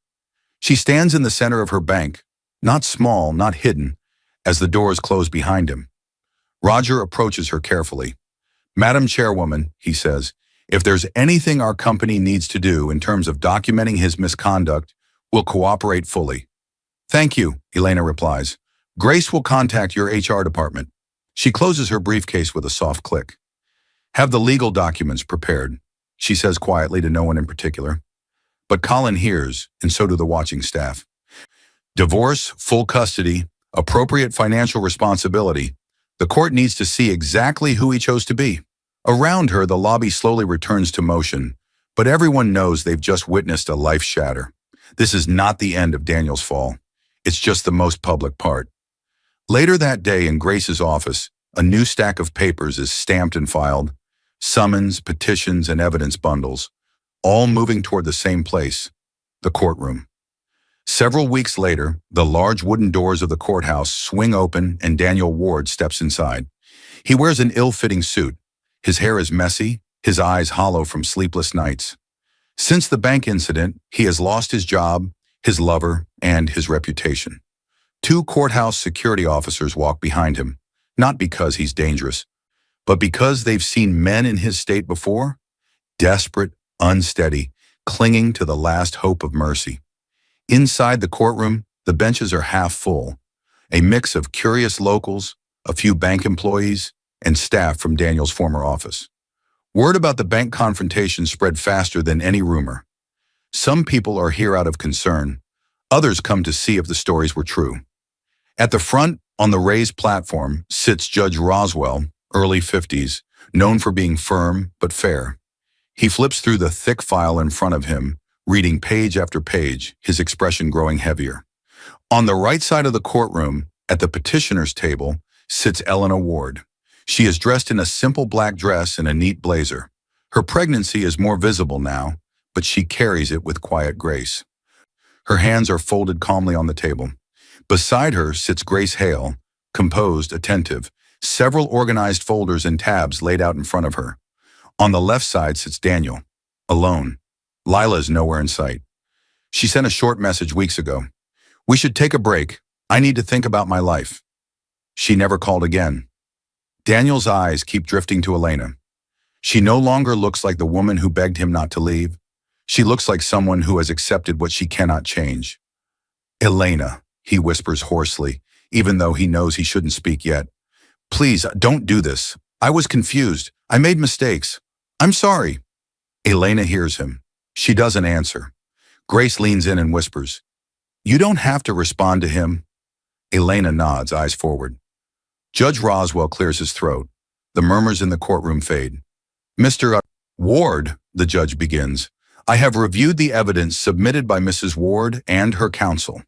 Speaker 1: She stands in the center of her bank, not small, not hidden, as the doors close behind him. Roger approaches her carefully. Madam Chairwoman, he says, if there's anything our company needs to do in terms of documenting his misconduct, we'll cooperate fully. Thank you, Elena replies. Grace will contact your HR department. She closes her briefcase with a soft click. Have the legal documents prepared, she says quietly to no one in particular. But Colin hears, and so do the watching staff. Divorce, full custody, appropriate financial responsibility. The court needs to see exactly who he chose to be. Around her, the lobby slowly returns to motion, but everyone knows they've just witnessed a life shatter. This is not the end of Daniel's fall. It's just the most public part. Later that day in Grace's office, a new stack of papers is stamped and filed. Summons, petitions, and evidence bundles, all moving toward the same place, the courtroom. Several weeks later, the large wooden doors of the courthouse swing open and Daniel Ward steps inside. He wears an ill-fitting suit. His hair is messy, his eyes hollow from sleepless nights. Since the bank incident, he has lost his job, his lover, and his reputation. 2 courthouse security officers walk behind him, not because he's dangerous, but because they've seen men in his state before, desperate, unsteady, clinging to the last hope of mercy. Inside the courtroom, The benches are half full, a mix of curious locals, a few bank employees, and staff from Daniel's former office. Word about the bank confrontation spread faster than any rumor. Some people are here out of concern. Others come to see if the stories were true. At the front, on the raised platform, sits Judge Roswell, early 50s, known for being firm but fair. He flips through the thick file in front of him, reading page after page, his expression growing heavier. On the right side of the courtroom, at the petitioner's table, sits Elena Ward. She is dressed in a simple black dress and a neat blazer. Her pregnancy is more visible now, but she carries it with quiet grace. Her hands are folded calmly on the table. Beside her sits Grace Hale, composed, attentive, several organized folders and tabs laid out in front of her. On the left side sits Daniel, alone. Lila is nowhere in sight. She sent a short message weeks ago. "We should take a break. I need to think about my life." She never called again. Daniel's eyes keep drifting to Elena. She no longer looks like the woman who begged him not to leave. She looks like someone who has accepted what she cannot change. "Elena," he whispers hoarsely, even though he knows he shouldn't speak yet. "Please, don't do this. I was confused. I made mistakes. I'm sorry." Elena hears him. She doesn't answer. Grace leans in and whispers, "You don't have to respond to him." Elena nods, eyes forward. Judge Roswell clears his throat. The murmurs in the courtroom fade. "Mr. Ward," the judge begins, "I have reviewed the evidence submitted by Mrs. Ward and her counsel."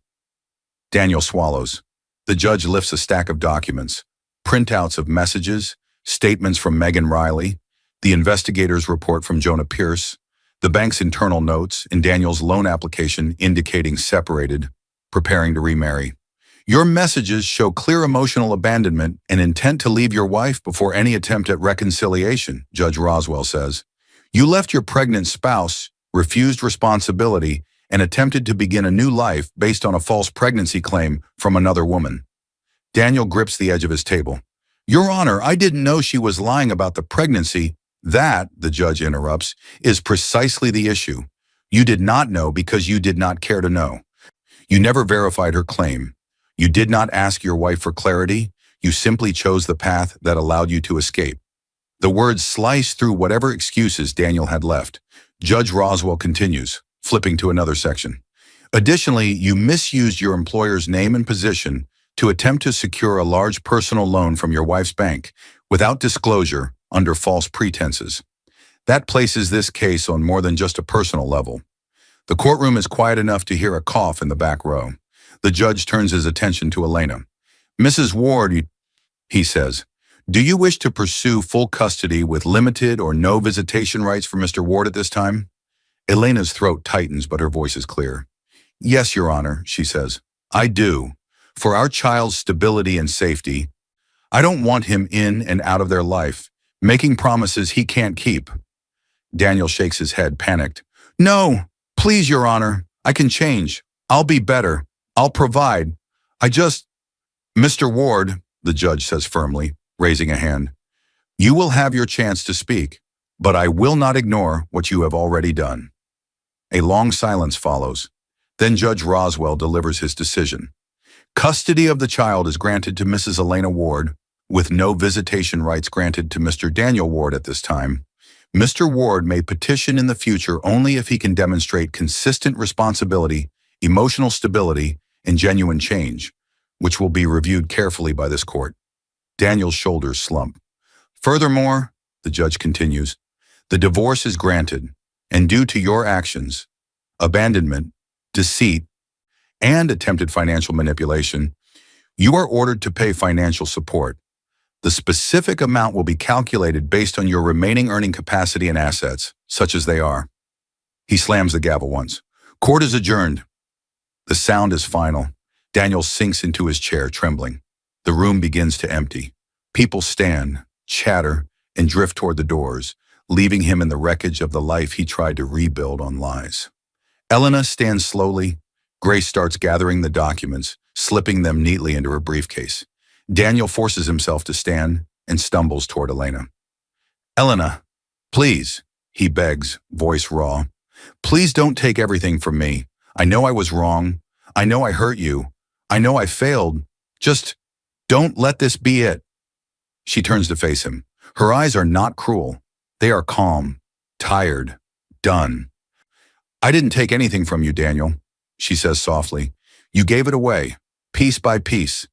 Speaker 1: Daniel swallows. The judge lifts a stack of documents, printouts of messages, statements from Megan Riley, the investigator's report from Jonah Pierce, the bank's internal notes, and Daniel's loan application indicating separated, preparing to remarry. "Your messages show clear emotional abandonment and intent to leave your wife before any attempt at reconciliation," Judge Roswell says. "You left your pregnant spouse, refused responsibility, and attempted to begin a new life based on a false pregnancy claim from another woman." Daniel grips the edge of his table. "Your Honor, I didn't know she was lying about the pregnancy." "That," the judge interrupts, "is precisely the issue. You did not know because you did not care to know. You never verified her claim. You did not ask your wife for clarity. You simply chose the path that allowed you to escape." The words slice through whatever excuses Daniel had left. Judge Roswell continues, flipping to another section. "Additionally, you misused your employer's name and position to attempt to secure a large personal loan from your wife's bank without disclosure under false pretenses. That places this case on more than just a personal level." The courtroom is quiet enough to hear a cough in the back row. The judge turns his attention to Elena. "Mrs. Ward," he says, "do you wish to pursue full custody with limited or no visitation rights for Mr. Ward at this time?" Elena's throat tightens, but her voice is clear. "Yes, Your Honor," she says. "I do. For our child's stability and safety. I don't want him in and out of their life, making promises he can't keep." Daniel shakes his head, panicked. "No, please, Your Honor. I can change. I'll be better. I'll provide. Mr. Ward," the judge says firmly, raising a hand, "you will have your chance to speak, but I will not ignore what you have already done." A long silence follows. Then Judge Roswell delivers his decision. Custody of the child is granted to Mrs. Elena Ward, with no visitation rights granted to Mr. Daniel Ward at this time. Mr. Ward may petition in the future only if he can demonstrate consistent responsibility, emotional stability, and genuine change, which will be reviewed carefully by this court. Daniel's shoulders slump. "Furthermore," the judge continues, "the divorce is granted, and due to your actions, abandonment, deceit, and attempted financial manipulation, you are ordered to pay financial support. The specific amount will be calculated based on your remaining earning capacity and assets, such as they are." He slams the gavel once. "Court is adjourned." The sound is final. Daniel sinks into his chair, trembling. The room begins to empty. People stand, chatter, and drift toward the doors, leaving him in the wreckage of the life he tried to rebuild on lies. Elena stands slowly. Grace starts gathering the documents, slipping them neatly into her briefcase. Daniel forces himself to stand and stumbles toward Elena. "Elena, please," he begs, voice raw. "Please don't take everything from me. I know I was wrong. I know I hurt you. I know I failed. Just don't let this be it. She turns to face him. Her eyes are not cruel. They are calm, tired, done. I didn't take anything from you, Daniel, she says softly. You gave it away, piece by piece.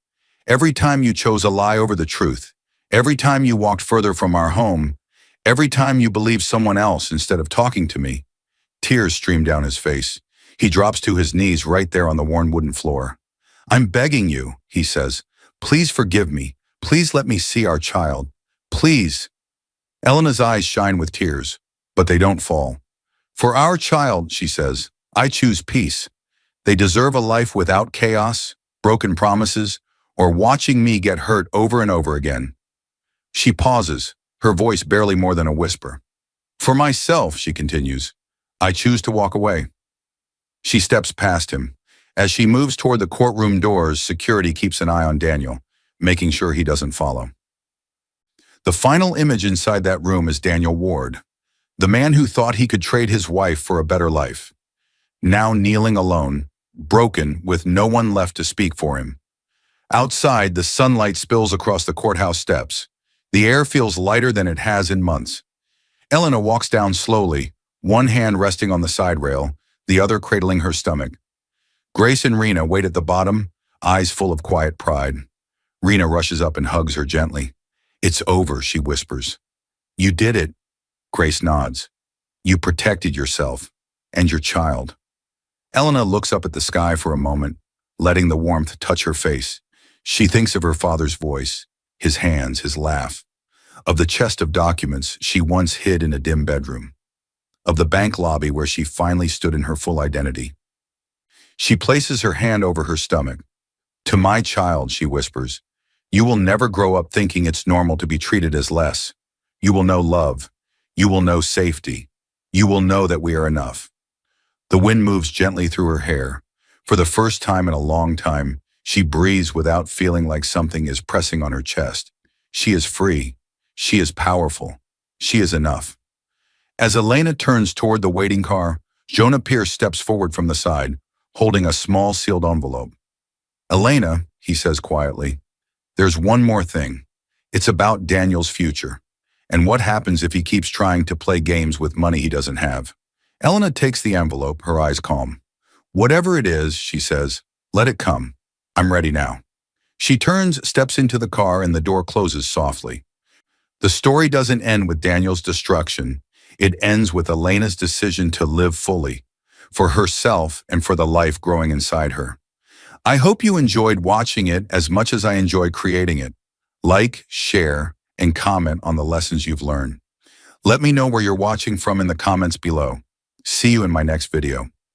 Speaker 1: Every time you chose a lie over the truth, every time you walked further from our home, every time you believed someone else instead of talking to me. Tears stream down his face. He drops to his knees right there on the worn wooden floor. I'm begging you, he says. Please forgive me. Please let me see our child. Please. Elena's eyes shine with tears, but they don't fall. For our child, she says, I choose peace. They deserve a life without chaos, broken promises, or watching me get hurt over and over again. She pauses, her voice barely more than a whisper. For myself, she continues, I choose to walk away. She steps past him. As she moves toward the courtroom doors, security keeps an eye on Daniel, making sure he doesn't follow. The final image inside that room is Daniel Ward, the man who thought he could trade his wife for a better life, now kneeling alone, broken, with no one left to speak for him. Outside, the sunlight spills across the courthouse steps. The air feels lighter than it has in months. Elena walks down slowly, one hand resting on the side rail, the other cradling her stomach. Grace and Rena wait at the bottom, eyes full of quiet pride. Rena rushes up and hugs her gently. It's over, she whispers. You did it. Grace nods. You protected yourself and your child. Elena looks up at the sky for a moment, letting the warmth touch her face. She thinks of her father's voice, his hands, his laugh, of the chest of documents she once hid in a dim bedroom, of the bank lobby where she finally stood in her full identity. She places her hand over her stomach. To my child, she whispers, you will never grow up thinking it's normal to be treated as less. You will know love. You will know safety. You will know that we are enough. The wind moves gently through her hair. For the first time in a long time, she breathes without feeling like something is pressing on her chest. She is free. She is powerful. She is enough. As Elena turns toward the waiting car, Jonah Pierce steps forward from the side, holding a small sealed envelope. Elena, he says quietly, there's one more thing. It's about Daniel's future, and what happens if he keeps trying to play games with money he doesn't have. Elena takes the envelope, her eyes calm. Whatever it is, she says, let it come. I'm ready now. She turns, steps into the car, and the door closes softly. The story doesn't end with Daniel's destruction. It ends with Elena's decision to live fully, for herself and for the life growing inside her. I hope you enjoyed watching it as much as I enjoy creating it. Like, share, and comment on the lessons you've learned. Let me know where you're watching from in the comments below. See you in my next video.